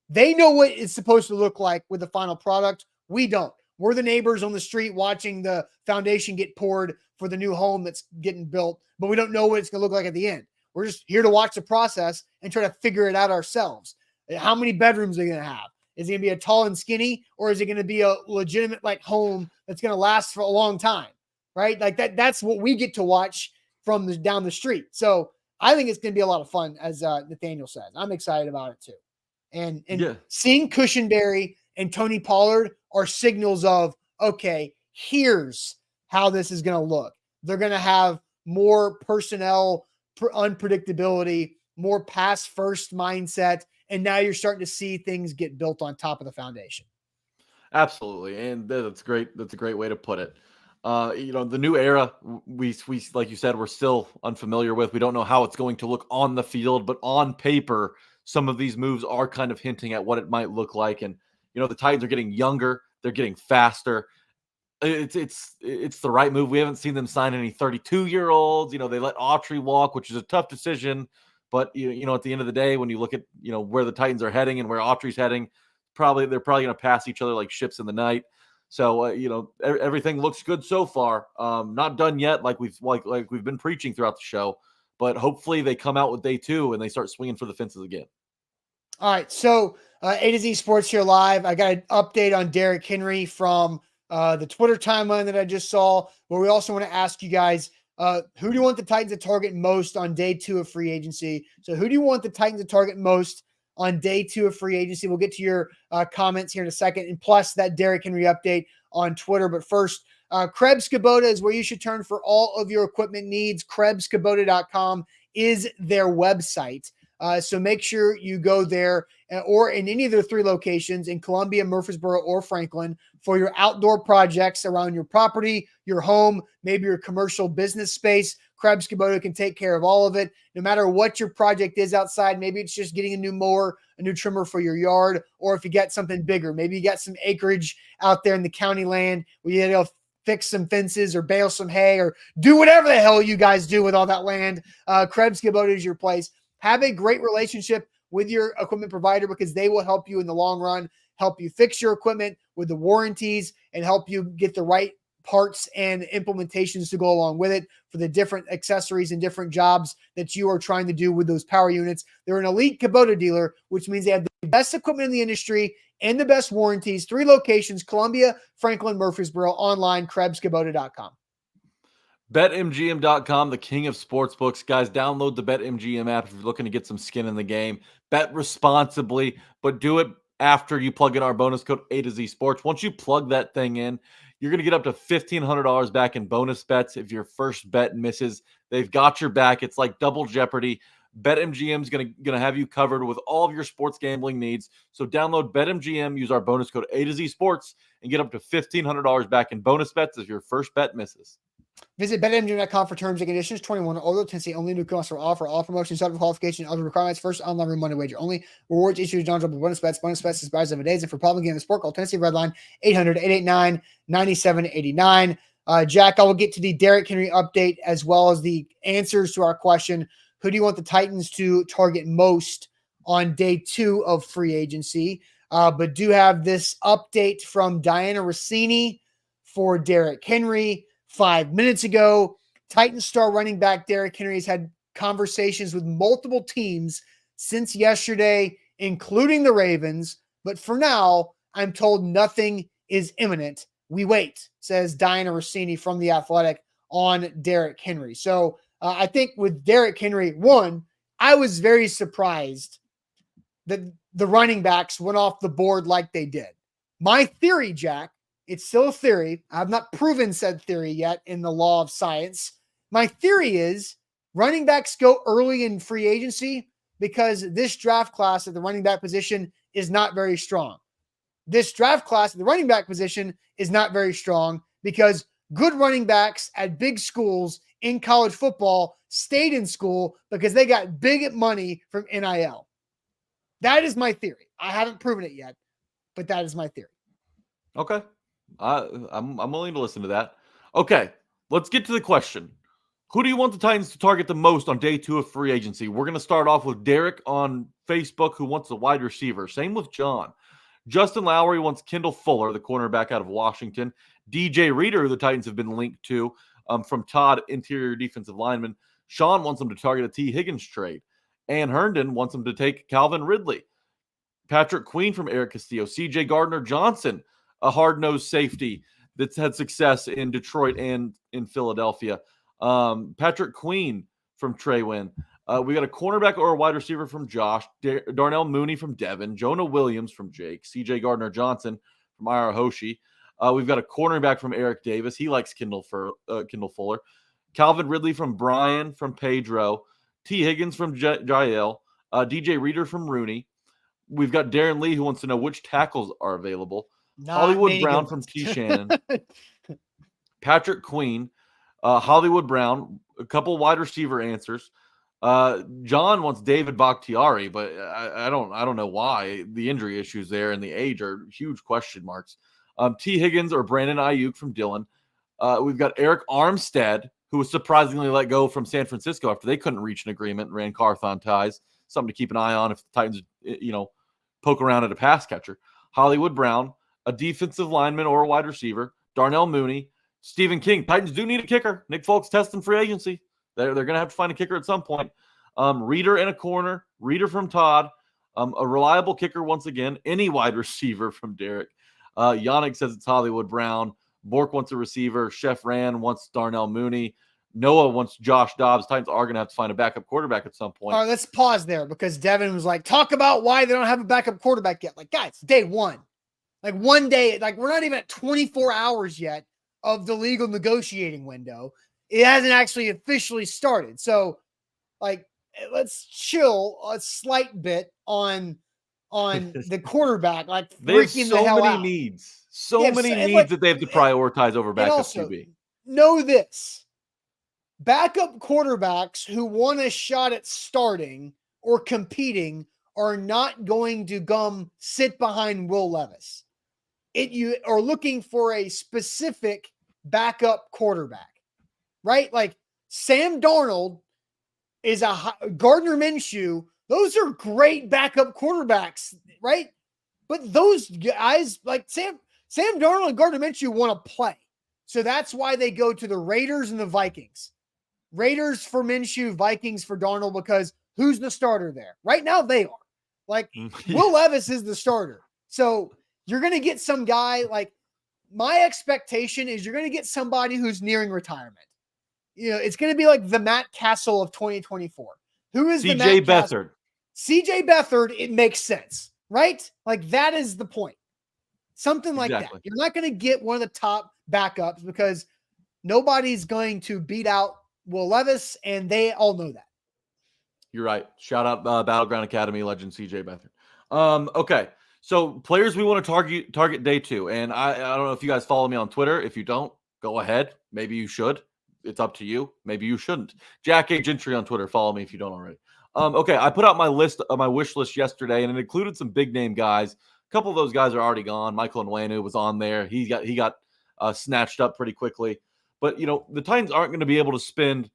They know what it's supposed to look like with the final product. We don't. We're the neighbors on the street watching the foundation get poured for the new home that's getting built, but we don't know what it's going to look like at the end. We're just here to watch the process and try to figure it out ourselves. How many bedrooms are they going to have? Is it going to be a tall and skinny, or is it going to be a legitimate home that's going to last for a long time? Right? That's what we get to watch from down the street. So I think it's going to be a lot of fun, as Nathaniel says. I'm excited about it too. And seeing Cushenberry and Tony Pollard are signals of, okay, here's how this is going to look. They're going to have more personnel unpredictability, more pass first mindset. And now you're starting to see things get built on top of the foundation. Absolutely. And that's great. That's a great way to put it. The new era, we like you said, we're still unfamiliar with. We don't know how it's going to look on the field, but on paper, some of these moves are kind of hinting at what it might look like. And, the Titans are getting younger. They're getting faster. It's the right move. We haven't seen them sign any 32-year-olds. They let Autry walk, which is a tough decision. But, at the end of the day, when you look at, where the Titans are heading and where Autry's heading, they're probably going to pass each other like ships in the night. So, everything looks good so far. Not done yet, like we've been preaching throughout the show, but hopefully they come out with day 2 and they start swinging for the fences again. All right. So A to Z Sports here live. I got an update on Derrick Henry from the Twitter timeline that I just saw, but we also want to ask you guys, who do you want the Titans to target most on day 2 of free agency? So who do you want the Titans to target most on day 2 of free agency. We'll get to your comments here in a second, and plus that Derrick Henry update on Twitter. But first, Krebs Kubota is where you should turn for all of your equipment needs. KrebsKubota.com is their website. So make sure you go there or in any of their 3 locations in Columbia, Murfreesboro, or Franklin for your outdoor projects around your property, your home, maybe your commercial business space. Krebs Kubota can take care of all of it. No matter what your project is outside, maybe it's just getting a new mower, a new trimmer for your yard, or if you got something bigger, maybe you got some acreage out there in the county land where you know, fix some fences or bale some hay or do whatever the hell you guys do with all that land. Krebs Kubota is your place. Have a great relationship with your equipment provider because they will help you in the long run, help you fix your equipment with the warranties, and help you get the right parts and implementations to go along with it for the different accessories and different jobs that you are trying to do with those power units. They're an elite Kubota dealer, which means they have the best equipment in the industry and the best warranties. 3 locations, Columbia, Franklin, Murfreesboro, online, KrebsKubota.com. BetMGM.com, the king of sportsbooks. Guys, download the BetMGM app if you're looking to get some skin in the game. Bet responsibly, but do it after you plug in our bonus code A to Z Sports. Once you plug that thing in, you're going to get up to $1,500 back in bonus bets if your first bet misses. They've got your back. It's like double jeopardy. BetMGM is going to have you covered with all of your sports gambling needs. So download BetMGM, use our bonus code A to Z Sports, and get up to $1,500 back in bonus bets if your first bet misses. Visit BetMGM.com for terms and conditions. 21 or older. Tennessee only. New customer offer. All promotions, subject to qualification, and other requirements. First online room money wager only. Rewards issued non double bonus bets. Bonus bets expires 7 days. And for problem game in the sport, call Tennessee Redline 800-889-9789. Jack, I will get to the Derrick Henry update as well as the answers to our question. Who do you want the Titans to target most on day 2 of free agency? But do have this update from Diana Rossini for Derrick Henry. 5 minutes ago, Titans star running back Derrick Henry has had conversations with multiple teams since yesterday, including the Ravens. But for now, I'm told nothing is imminent. We wait, says Diana Rossini from The Athletic on Derrick Henry. So I think with Derrick Henry, one, I was very surprised that the running backs went off the board like they did. My theory, Jack, it's still a theory. I have not proven said theory yet in the law of science. My theory is running backs go early in free agency because this draft class at the running back position is not very strong. This draft class at the running back position is not very strong because good running backs at big schools in college football stayed in school because they got big money from NIL. That is my theory. I haven't proven it yet, but that is my theory. Okay. I'm willing to listen to that. Okay, let's get to the question. Who do you want the Titans to target the most on day 2 of free agency? We're going to start off with Derek on Facebook, who wants a wide receiver. Same with John. Justin Lowry wants Kendall Fuller, the cornerback out of Washington. DJ Reader, who the Titans have been linked to, from Todd, interior defensive lineman. Sean wants him to target a T. Higgins trade. Ann Herndon wants him to take Calvin Ridley. Patrick Queen from Eric Castillo. CJ Gardner-Johnson, a hard-nosed safety that's had success in Detroit and in Philadelphia. Patrick Queen from Trey Wynn. We got a cornerback or a wide receiver from Josh. Darnell Mooney from Devin. Jonah Williams from Jake. CJ Gardner-Johnson from Ira Hoshi. We've got a cornerback from Eric Davis. He likes Kendall Fuller. Calvin Ridley from Brian from Pedro. T. Higgins from Jael. DJ Reader from Rooney. We've got Darren Lee, who wants to know which tackles are available. Hollywood Brown from T. Shannon. Patrick Queen. Hollywood Brown. A couple wide receiver answers. John wants David Bakhtiari, but I don't know why. The injury issues there and the age are huge question marks. T. Higgins or Brandon Ayuk from Dillon. We've got Eric Armstead, who was surprisingly let go from San Francisco after they couldn't reach an agreement and ran Carthon ties. Something to keep an eye on if the Titans, poke around at a pass catcher. Hollywood Brown, a defensive lineman or a wide receiver. Darnell Mooney, Stephen King. Titans do need a kicker. Nick Folk's testing free agency. They're going to have to find a kicker at some point. Reader in a corner. Reader from Todd. A reliable kicker once again. Any wide receiver from Derek. Yannick says it's Hollywood Brown. Bork wants a receiver. Chef Rand wants Darnell Mooney. Noah wants Josh Dobbs. Titans are going to have to find a backup quarterback at some point. All right, let's pause there because Devin was like, talk about why they don't have a backup quarterback yet. Like, guys, day one. Like, one day, like, we're not even at 24 hours yet of the legal negotiating window. It hasn't actually officially started. So, like, let's chill a slight bit on the quarterback. Like, There's freaking so the hell many out. needs. So Yeah, many and, needs like, that they have to prioritize over and backup also, QB. know this. Backup quarterbacks who want a shot at starting or competing are not going to sit behind Will Levis. You are looking for a specific backup quarterback, right? Like Sam Darnold is Gardner Minshew. Those are great backup quarterbacks, right? But those guys like Sam Darnold and Gardner Minshew want to play. So that's why they go to the Raiders and the Vikings. Raiders for Minshew, Vikings for Darnold, because who's the starter there? Right now, they are. Like, Will Levis is the starter. So you're going to get some guy, like, my expectation is you're going to get somebody who's nearing retirement. You know, it's going to be like the Matt Castle of 2024. Who is the Matt CJ Castle? Beathard. CJ Beathard, it makes sense, right? Like, that is the point. Something like that. You're not going to get one of the top backups because nobody's going to beat out Will Levis, and they all know that. You're right. Shout out Battleground Academy legend CJ Beathard. Okay, so players we want to target day two, and I don't know if you guys follow me on Twitter. If you don't, go ahead. Maybe you should. It's up to you. Maybe you shouldn't. Jack A. Gentry on Twitter. Follow me if you don't already. Okay, I put out my wish list yesterday, and it included some big name guys. A couple of those guys are already gone. Michael Nwanu was on there. He got snatched up pretty quickly. But, you know, the Titans aren't going to be able to spend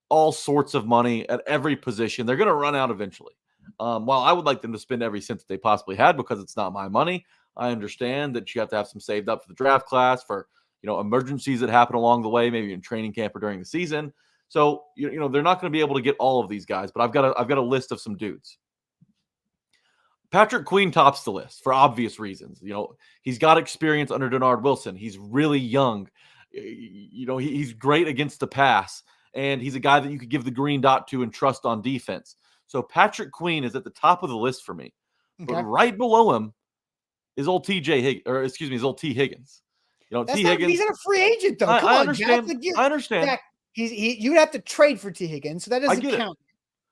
all sorts of money at every position. They're going to run out eventually. While I would like them to spend every cent that they possibly had because it's not my money, I understand that you have to have some saved up for the draft class, for, you know, emergencies that happen along the way, maybe in training camp or during the season. So, you know, they're not going to be able to get all of these guys, but I've got a list of some dudes. Patrick Queen tops the list for obvious reasons. You know, he's got experience under Denard Wilson. He's really young. You know, he's great against the pass, and he's a guy that you could give the green dot to and trust on defense. So Patrick Queen is at the top of the list for me. Okay. But right below him is old T. Higgins. You know, Higgins. He's not a free agent, though. I understand. Jack. I understand. Jack, you'd have to trade for T. Higgins, so that doesn't count.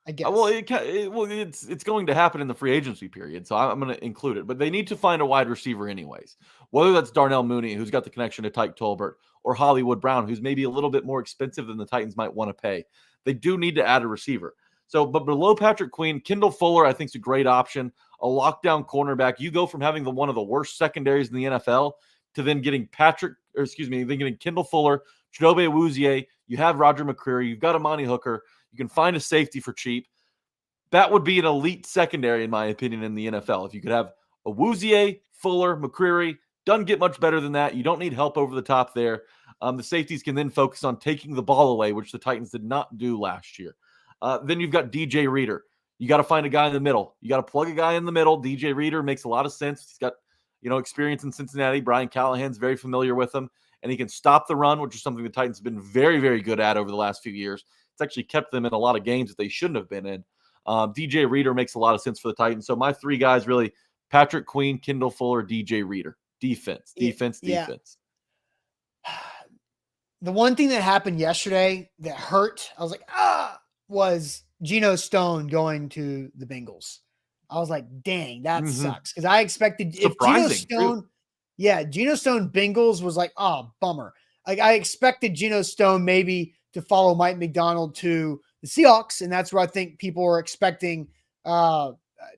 I guess. Well, it's going to happen in the free agency period, so I'm going to include it. But they need to find a wide receiver anyways, whether that's Darnell Mooney, who's got the connection to Tyke Tolbert, or Hollywood Brown, who's maybe a little bit more expensive than the Titans might want to pay. They do need to add a receiver. So, but below Patrick Queen, Kendall Fuller, I think, is a great option, a lockdown cornerback. You go from having one of the worst secondaries in the NFL to then getting getting Kendall Fuller, Chidobe Awuzie. You have Roger McCreary. You've got Amani Hooker. You can find a safety for cheap. That would be an elite secondary, in my opinion, in the NFL. If you could have Awuzie, Fuller, McCreary, doesn't get much better than that. You don't need help over the top there. The safeties can then focus on taking the ball away, which the Titans did not do last year. Then you've got DJ Reader. You got to find a guy in the middle. You got to plug a guy in the middle. DJ Reader makes a lot of sense. He's got, you know, experience in Cincinnati. Brian Callahan's very familiar with him, and he can stop the run, which is something the Titans have been very, very good at over the last few years. It's actually kept them in a lot of games that they shouldn't have been in. DJ Reader makes a lot of sense for the Titans. So my three guys really: Patrick Queen, Kendall Fuller, DJ Reader. Defense. The one thing that happened yesterday that hurt, I was like, was Geno Stone going to the Bengals. I was like, dang, that sucks. Because I expected surprising, Geno Stone Bengals was like, oh, bummer. Like I expected Geno Stone maybe to follow Mike McDonald to the Seahawks, and that's where I think people were expecting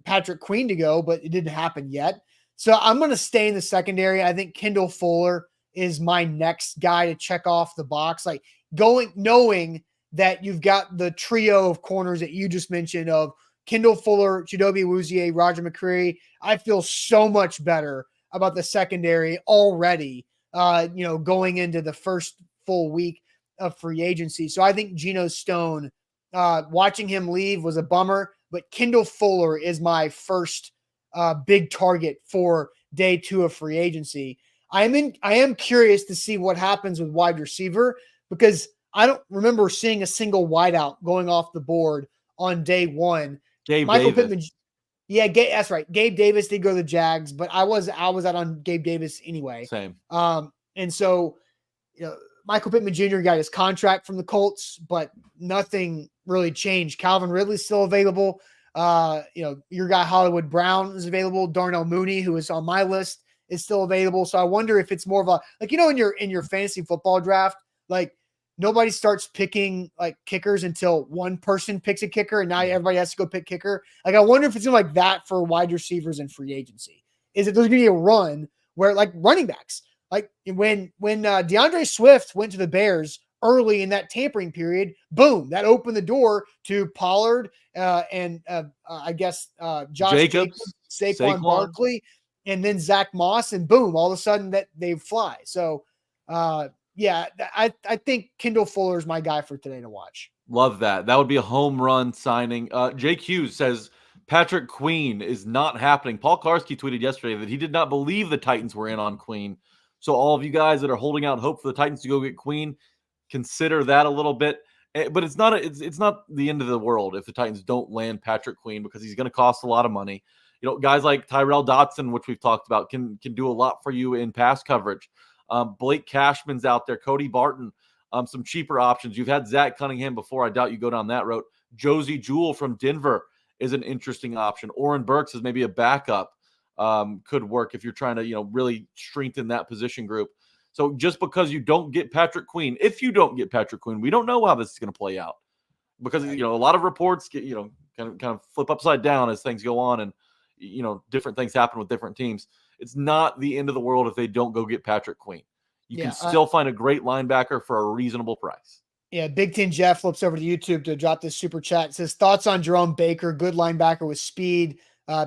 Patrick Queen to go, but it didn't happen yet. So I'm going to stay in the secondary. I think Kendall Fuller is my next guy to check off the box. Like knowing that you've got the trio of corners that you just mentioned of Kendall Fuller, Chidobe Awuzie, Roger McCreary. I feel so much better about the secondary already, going into the first full week of free agency. So I think Geno Stone, watching him leave was a bummer, but Kendall Fuller is my first big target for day two of free agency. I am curious to see what happens with wide receiver because I don't remember seeing a single wideout going off the board on day one. Michael Davis. Pittman. Yeah, that's right. Gabe Davis did go to the Jags, but I was out on Gabe Davis anyway. Same. And so, Michael Pittman Jr. got his contract from the Colts, but nothing really changed. Calvin Ridley's still available. Your guy Hollywood Brown is available. Darnell Mooney, who is on my list, is still available. So I wonder if it's more of a in your fantasy football draft, like nobody starts picking like kickers until one person picks a kicker, and now everybody has to go pick kicker. Like I wonder if it's like that for wide receivers and free agency. Is it there's going to be a run where like running backs, like when DeAndre Swift went to the Bears early in that tampering period, boom, that opened the door to Pollard and I guess Josh Jacobs, Saquon Barkley, and then Zach Moss, and boom, all of a sudden that they fly. So I think Kendall Fuller is my guy for today to watch. Love that. That would be a home run signing. Jake Hughes says Patrick Queen is not happening. Paul Karski tweeted yesterday that he did not believe the Titans were in on Queen. So all of you guys that are holding out hope for the Titans to go get Queen, consider that a little bit. But it's not the end of the world if the Titans don't land Patrick Queen, because he's going to cost a lot of money. Guys like Tyrell Dotson, which we've talked about, can do a lot for you in pass coverage. Blake Cashman's out there, Cody Barton, some cheaper options. You've had Zach Cunningham before. I doubt you go down that road. Josie Jewell from Denver is an interesting option. Oren Burks is maybe a backup. Could work if you're trying to, really strengthen that position group. So just because you don't get Patrick Queen, if you don't get Patrick Queen, we don't know how this is going to play out, because, a lot of reports get, kind of flip upside down as things go on, and, different things happen with different teams. It's not the end of the world if they don't go get Patrick Queen. You can still find a great linebacker for a reasonable price. Yeah, Big Ten Jeff flips over to YouTube to drop this super chat. It says, thoughts on Jerome Baker, good linebacker with speed,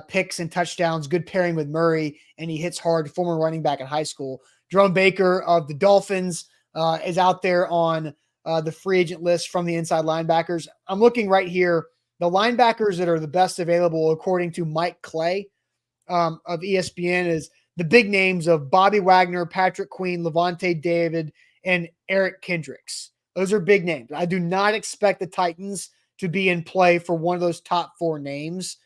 picks and touchdowns, good pairing with Murray, and he hits hard, former running back in high school. Jerome Baker of the Dolphins is out there on the free agent list from the inside linebackers. I'm looking right here. The linebackers that are the best available, according to Mike Clay of ESPN, is the big names of Bobby Wagner, Patrick Queen, Levante David, and Eric Kendricks. Those are big names. I do not expect the Titans to be in play for one of those top four names.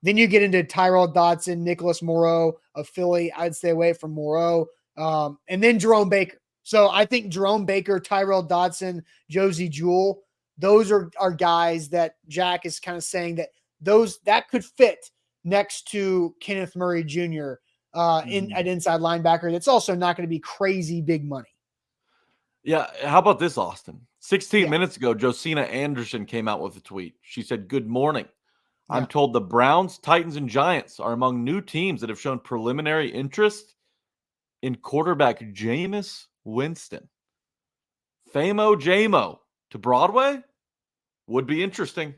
Then you get into Tyrell Dotson, Nicholas Moreau of Philly. I'd stay away from Moreau. And then Jerome Baker. So I think Jerome Baker, Tyrell Dotson, Josie Jewell, those are guys that Jack is kind of saying that could fit next to Kenneth Murray Jr. At inside linebacker. That's also not going to be crazy big money. Yeah. How about this, Austin? 16 minutes ago, Josina Anderson came out with a tweet. She said, "Good morning. I'm told the Browns, Titans, and Giants are among new teams that have shown preliminary interest in quarterback Jameis Winston. Famo Jamo to Broadway would be interesting."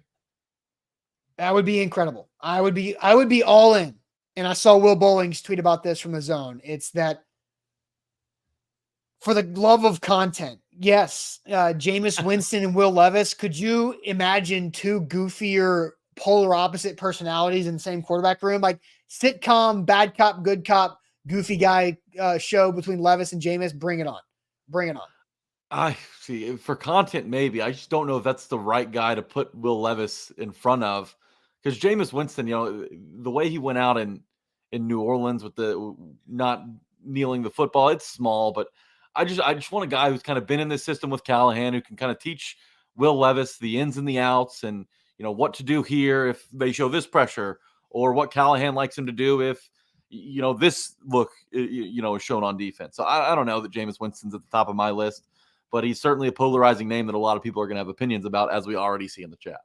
That would be incredible. I would be all in. And I saw Will Bowling's tweet about this from the Zone. It's that for the love of content, yes, Jameis Winston and Will Levis, could you imagine two goofier, polar opposite personalities in the same quarterback room? Like sitcom, bad cop, good cop, goofy guy show between Levis and Jameis. Bring it on. Bring it on. I see. For content, maybe. I just don't know if that's the right guy to put Will Levis in front of, because Jameis Winston, the way he went out in New Orleans with the not kneeling the football, it's small, but I just want a guy who's kind of been in this system with Callahan, who can kind of teach Will Levis the ins and the outs, and what to do here if they show this pressure, or what Callahan likes him to do if this look is shown on defense. So I don't know that Jameis Winston's at the top of my list, but he's certainly a polarizing name that a lot of people are going to have opinions about, as we already see in the chat.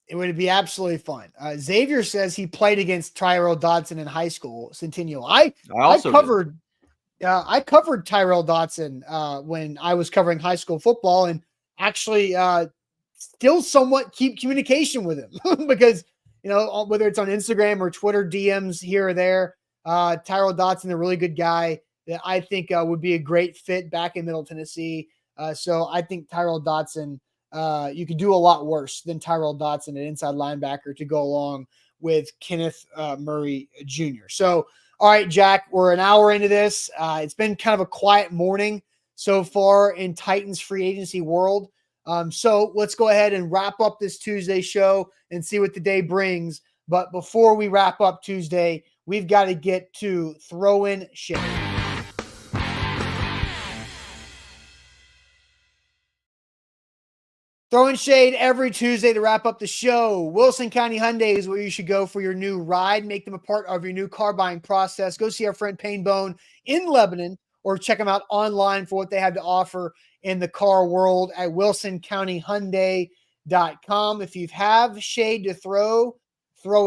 It would be absolutely fun. Xavier says he played against Tyrell Dodson in high school. Centennial. I covered Tyrell Dodson when I was covering high school football, and actually still somewhat keep communication with him because, whether it's on Instagram or Twitter DMs here or there, Tyrell Dodson, a really good guy that I think would be a great fit back in Middle Tennessee. So I think Tyrell Dodson, you could do a lot worse than Tyrell Dodson, an inside linebacker, to go along with Kenneth Murray Jr. So, all right, Jack, we're an hour into this. It's been kind of a quiet morning so far in Titans free agency world. So let's go ahead and wrap up this Tuesday show and see what the day brings. But before we wrap up Tuesday, we've got to get to throwing shade. Throwing shade every Tuesday to wrap up the show. Wilson County Hyundai is where you should go for your new ride. Make them a part of your new car buying process. Go see our friend Painbone in Lebanon or check them out online for what they have to offer in the car world at wilsoncountyhyundai.com. If you have shade to throw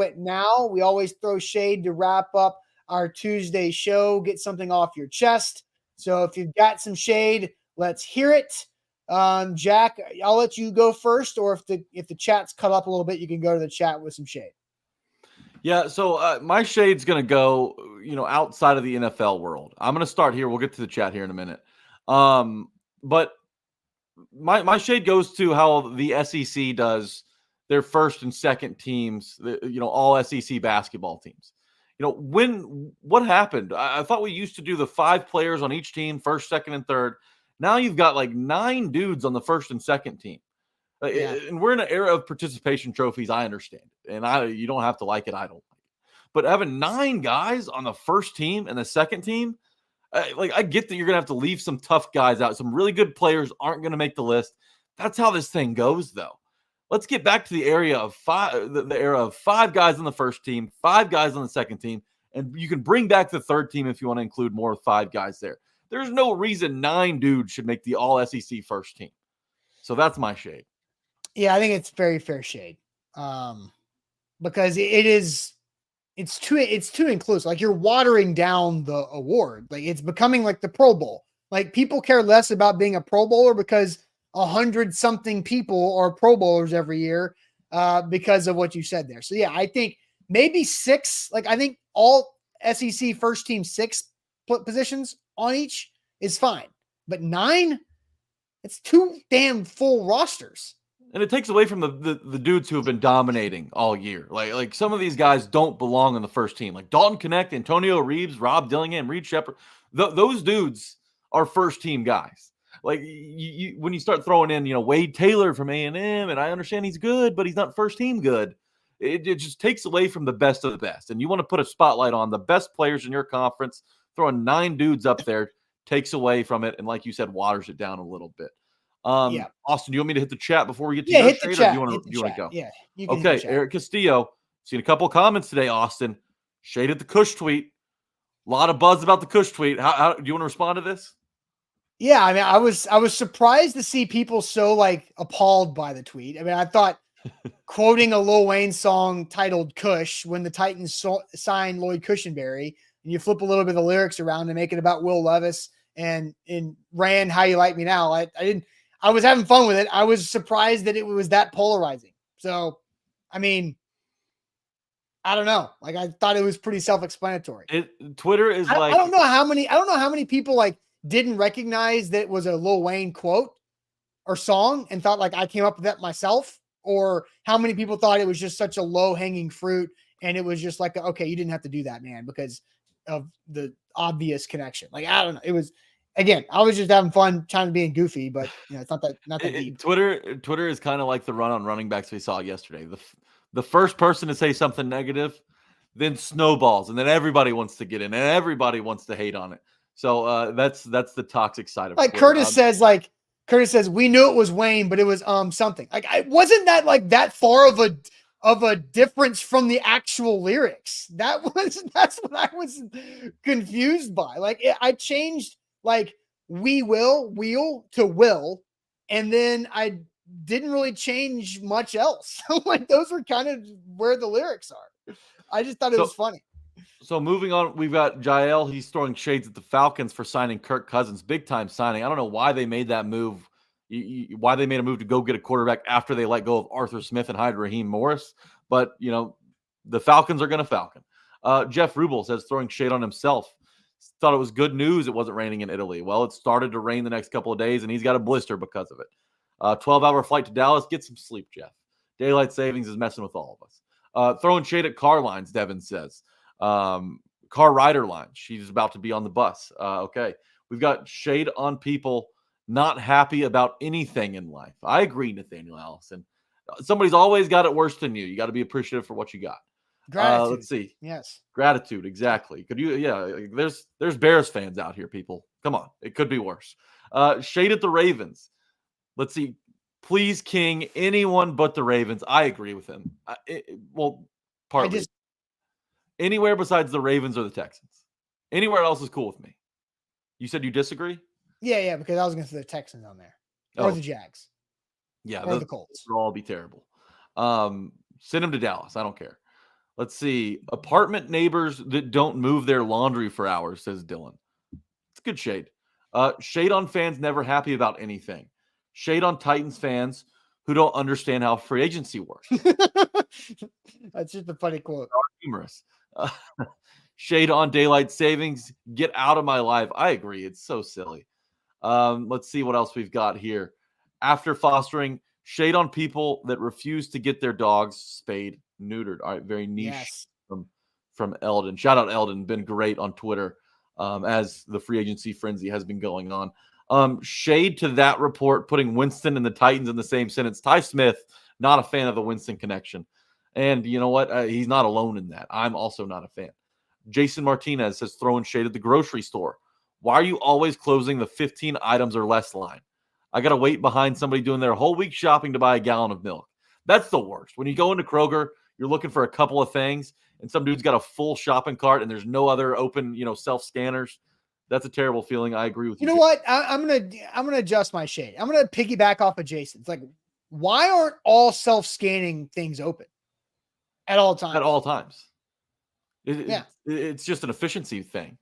it now. We always throw shade to wrap up our Tuesday show. Get something off your chest. So if you've got some shade, let's hear it. Jack, I'll let you go first, or if the chat's cut up a little bit, you can go to the chat with some shade. Yeah, so my shade's going to go, outside of the NFL world. I'm going to start here. We'll get to the chat here in a minute. But my shade goes to how the SEC does their first and second teams, all SEC basketball teams. What happened? I thought we used to do the 5 players on each team, first, second, and third. Now you've got like 9 dudes on the first and second team. Yeah. And we're in an era of participation trophies. I understand. And you don't have to like it. I don't like it. But having 9 guys on the first team and the second team, I get that you're going to have to leave some tough guys out. Some really good players aren't going to make the list. That's how this thing goes, though. Let's get back to the area of 5, the era of 5 guys on the first team, 5 guys on the second team, and you can bring back the third team if you want to include more 5 guys there. There's no reason 9 dudes should make the all SEC first team. So that's my shade. Yeah, I think it's very fair shade. Because it's too inclusive. Like, you're watering down the award. Like, it's becoming like the Pro Bowl. Like, people care less about being a Pro Bowler because 100-something people are Pro Bowlers every year because of what you said there. So yeah, I think maybe 6. Like, I think all SEC first team 6 positions on each is fine, but 9, it's too damn full rosters. And it takes away from the dudes who have been dominating all year. Like some of these guys don't belong on the first team. Like Dalton Connect, Antonio Reeves, Rob Dillingham, Reed Shepard. Those dudes are first team guys. Like when you start throwing in, Wade Taylor from A&M, and I understand he's good, but he's not first team good. It just takes away from the best of the best. And you want to put a spotlight on the best players in your conference. Throwing 9 dudes up there takes away from it, and like you said, waters it down a little bit. Yeah. Austin, do you want me to hit the chat before we get to your hit the chat? Do you want to go? Yeah. You can okay, Eric Castillo. Seen a couple of comments today, Austin. Shaded the Kush tweet. A lot of buzz about the Kush tweet. How do you want to respond to this? Yeah, I mean, I was surprised to see people so appalled by the tweet. I mean, I thought quoting a Lil Wayne song titled Kush when the Titans signed Lloyd Cushenberry, and you flip a little bit of the lyrics around and make it about Will Levis and Rand, How You Like Me Now. I was having fun with it. I was surprised that it was that polarizing. So, I mean, I don't know. I thought it was pretty self-explanatory. Twitter is I don't know how many people didn't recognize that it was a Lil Wayne quote or song and thought I came up with that myself, or how many people thought it was just such a low-hanging fruit and it was just okay, you didn't have to do that, man, because of the obvious connection. I don't know. It was, again, I was just having fun trying to be goofy, but it's not that deep. Twitter is kind of like the run on running backs we saw yesterday. The first person to say something negative, then snowballs, and then everybody wants to get in, and everybody wants to hate on it. So that's the toxic side of Twitter. Curtis says, we knew it was Wayne, but it was something. I wasn't that that far of a difference from the actual lyrics. That's what I was confused by. I changed we will to will, and then I didn't really change much else. Those were kind of where the lyrics are. I just thought it was funny. So moving on, we've got Jael. He's throwing shades at the Falcons for signing Kirk Cousins. Big time signing. I don't know why they made that move. Why they made a move to go get a quarterback after they let go of Arthur Smith and hired Raheem Morris. But, the Falcons are going to Falcon. Jeff Rubel says throwing shade on himself. Thought it was good news it wasn't raining in Italy. Well, it started to rain the next couple of days, and he's got a blister because of it. 12-hour flight to Dallas. Get some sleep, Jeff. Daylight savings is messing with all of us. Throwing shade at car lines, Devin says. Car rider lines. She's about to be on the bus. Okay. We've got shade on people not happy about anything in life. I agree, Nathaniel Allison. Somebody's always got it worse than you. You got to be appreciative for what you got. Gratitude. Let's see. Yes. Gratitude. Exactly. Could you? Yeah. There's Bears fans out here, people. Come on. It could be worse. Shade at the Ravens. Let's see. Please, King, anyone but the Ravens. I agree with him. Partly. Anywhere besides the Ravens or the Texans. Anywhere else is cool with me. You said you disagree? Yeah, because I was going to say the Texans on there. Or the Jags. Yeah. Or the Colts. They'll all be terrible. Send them to Dallas. I don't care. Let's see. Apartment neighbors that don't move their laundry for hours, says Dylan. It's good shade. Shade on fans never happy about anything. Shade on Titans fans who don't understand how free agency works. That's just a funny quote. Humorous. Shade on daylight savings. Get out of my life. I agree. It's so silly. Let's see what else we've got here. After fostering, shade on people that refuse to get their dogs spayed, neutered. All right, very niche. Yes. From Eldon. Shout out Eldon. Been great on Twitter as the free agency frenzy has been going on. Shade to that report, putting Winston and the Titans in the same sentence. Ty Smith, not a fan of the Winston connection. And you know what? He's not alone in that. I'm also not a fan. Jason Martinez says, throwing shade at the grocery store. Why are you always closing the 15 items or less line? I got to wait behind somebody doing their whole week shopping to buy a gallon of milk. That's the worst. When you go into Kroger, you're looking for a couple of things, and some dude's got a full shopping cart, and there's no other open, self scanners. That's a terrible feeling. I agree with you. You know what? I'm gonna adjust my shade. I'm gonna piggyback off of Jason. It's like, why aren't all self scanning things open at all times? At all times. It's just an efficiency thing.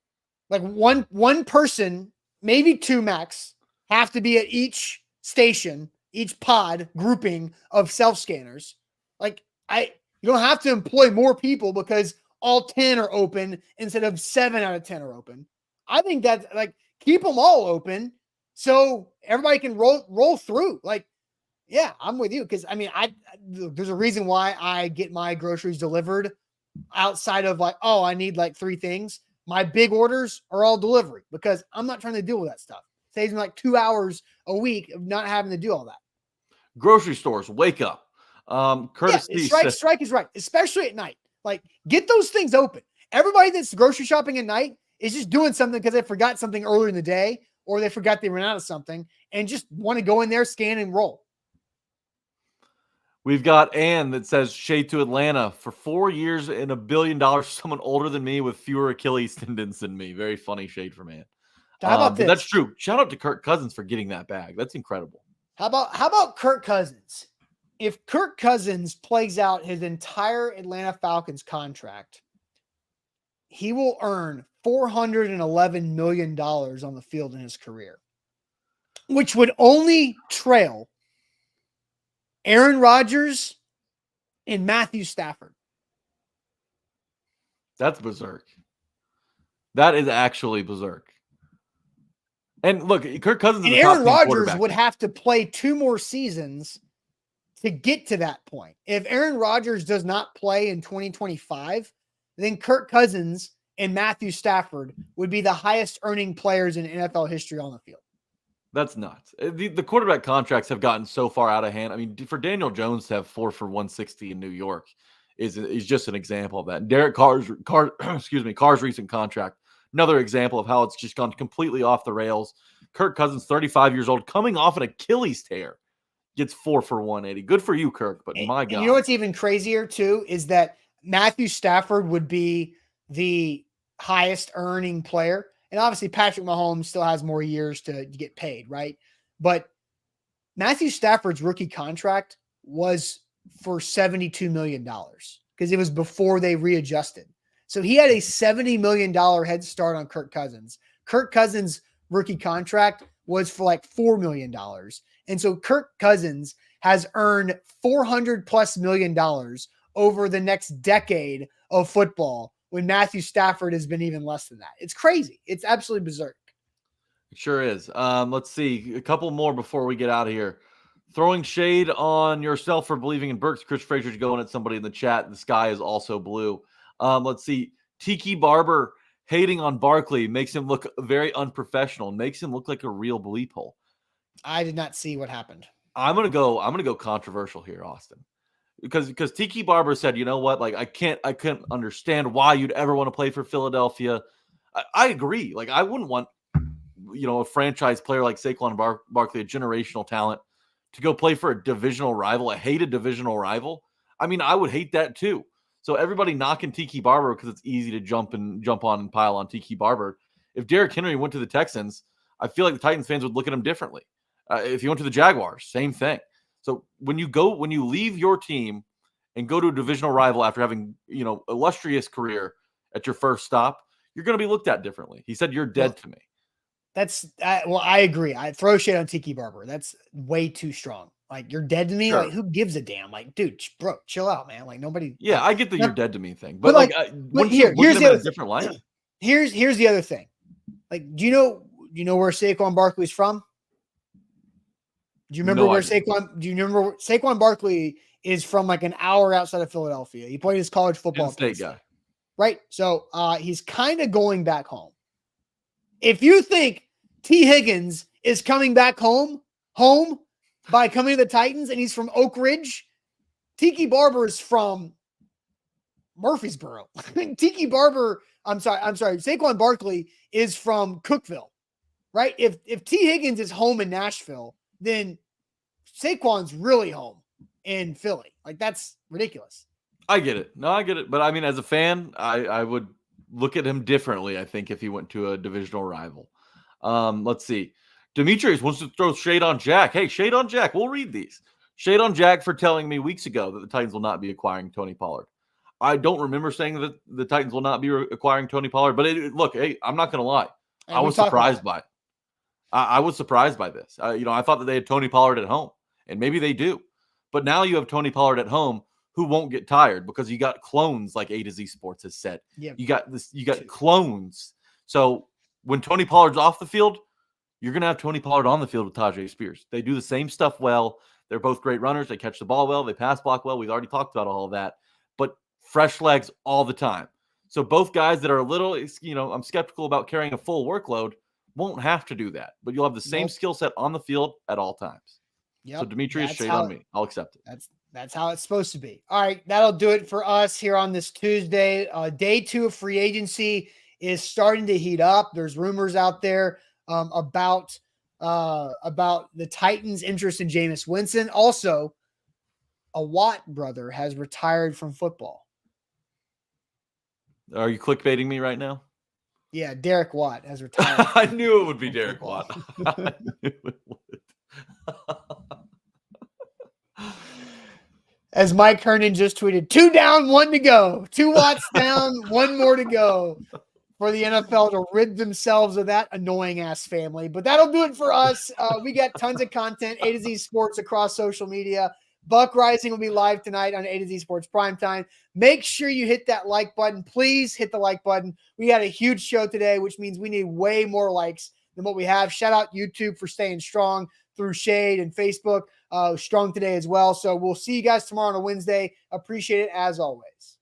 Like one person, maybe two max, have to be at each station, each pod grouping of self scanners. Like you don't have to employ more people because all 10 are open instead of 7 out of 10 are open. I think that's like, keep them all open so everybody can roll through. Like, yeah, I'm with you. Cause I mean, there's a reason why I get my groceries delivered outside of like, oh, I need like 3 things. My big orders are all delivery because I'm not trying to deal with that stuff. It saves me like 2 hours a week of not having to do all that. Grocery stores, wake up. Strike is right, especially at night. Like, get those things open. Everybody that's grocery shopping at night is just doing something because they forgot something earlier in the day, or they forgot they ran out of something and just want to go in there, scan and roll. We've got Ann that says, shade to Atlanta. For 4 years and $1 billion, someone older than me with fewer Achilles tendons than me. Very funny shade from Ann. How about this? That's true. Shout out to Kirk Cousins for getting that bag. That's incredible. How about Kirk Cousins? If Kirk Cousins plays out his entire Atlanta Falcons contract, he will earn $411 million on the field in his career, which would only trail Aaron Rodgers and Matthew Stafford. That's berserk. That is actually berserk. And look, Kirk Cousins and Aaron Rodgers would have to play 2 more seasons to get to that point. If Aaron Rodgers does not play in 2025, then Kirk Cousins and Matthew Stafford would be the highest earning players in NFL history on the field. That's nuts. The quarterback contracts have gotten so far out of hand. I mean, for Daniel Jones to have 4 for 160 in New York is just an example of that. Derek Carr's recent contract, another example of how it's just gone completely off the rails. Kirk Cousins, 35 years old, coming off an Achilles tear, gets 4 for 180. Good for you, Kirk, but my God. You know what's even crazier, too, is that Matthew Stafford would be the highest earning player. And obviously, Patrick Mahomes still has more years to get paid, right? But Matthew Stafford's rookie contract was for $72 million because it was before they readjusted. So he had a $70 million head start on Kirk Cousins. Kirk Cousins' rookie contract was for like $4 million. And so Kirk Cousins has earned $400+ million over the next decade of football, when Matthew Stafford has been even less than that. It's crazy. It's absolutely berserk. It sure is. Let's see. A couple more before we get out of here. Throwing shade on yourself for believing in Burks. Chris Frazier's going at somebody in the chat. The sky is also blue. Let's see. Tiki Barber hating on Barkley makes him look very unprofessional. Makes him look like a real bleep hole. I did not see what happened. I'm gonna go controversial here, Austin. Because Tiki Barber said, you know what, like I couldn't understand why you'd ever want to play for Philadelphia. I agree. Like I wouldn't want, a franchise player like Saquon Barkley, a generational talent, to go play for a divisional rival, a hated divisional rival. I mean, I would hate that too. So everybody knocking Tiki Barber because it's easy to jump on and pile on Tiki Barber. If Derrick Henry went to the Texans, I feel like the Titans fans would look at him differently. If he went to the Jaguars, same thing. So when you leave your team and go to a divisional rival after having, illustrious career at your first stop, you're going to be looked at differently. He said, "You're dead to me." I agree. I throw shade on Tiki Barber. That's way too strong. Like, you're dead to me. Sure. Like, who gives a damn? Like, dude, bro, chill out, man. Like, nobody. Yeah, like, I get the you're dead to me thing, but wouldn't you look here's at the him in other a different light? Here's the other thing. Like, do you know where Saquon Barkley's from? Do you remember where Saquon Barkley is from? Like an hour outside of Philadelphia. He played his college football. State guy, right? So he's kind of going back home. If you think T. Higgins is coming back home by coming to the Titans, and he's from Oak Ridge, Tiki Barber is from Murfreesboro. Saquon Barkley is from Cookville, right? If T. Higgins is home in Nashville, then Saquon's really home in Philly. Like, that's ridiculous. I get it. No, I get it. But I mean, as a fan, I would look at him differently, I think, if he went to a divisional rival. Let's see. Demetrius wants to throw shade on Jack. Hey, shade on Jack. We'll read these. Shade on Jack for telling me weeks ago that the Titans will not be acquiring Tony Pollard. I don't remember saying that the Titans will not be acquiring Tony Pollard. But look, hey, I'm not going to lie. I was surprised by it. I was surprised by this. I thought that they had Tony Pollard at home, and maybe they do. But now you have Tony Pollard at home who won't get tired because you got clones, like A to Z Sports has said. Yeah. You got clones. So when Tony Pollard's off the field, you're going to have Tony Pollard on the field with Tajay Spears. They do the same stuff well. They're both great runners. They catch the ball well. They pass block well. We've already talked about all of that. But fresh legs all the time. So both guys that are a little, I'm skeptical about carrying a full workload won't have to do that. But you'll have the same skill set on the field at all times. Yep. So Demetrius, shade on me. I'll accept it. That's how it's supposed to be. All right, that'll do it for us here on this Tuesday. Day 2 of free agency is starting to heat up. There's rumors out there about the Titans' interest in Jameis Winston. Also, a Watt brother has retired from football. Are you clickbaiting me right now? Yeah, Derek Watt has retired. I knew it would be Derek Watt. I knew it would. As Mike Hernan just tweeted, 2 down, 1 to go. 2 Watts down, 1 more to go for the NFL to rid themselves of that annoying ass family. But that'll do it for us. We got tons of content, A to Z Sports across social media. Buck Rising will be live tonight on A to Z Sports Primetime. Make sure you hit that like button. Please hit the like button. We had a huge show today, which means we need way more likes than what we have. Shout out YouTube for staying strong through Shade and Facebook. Strong today as well. So we'll see you guys tomorrow on a Wednesday. Appreciate it as always.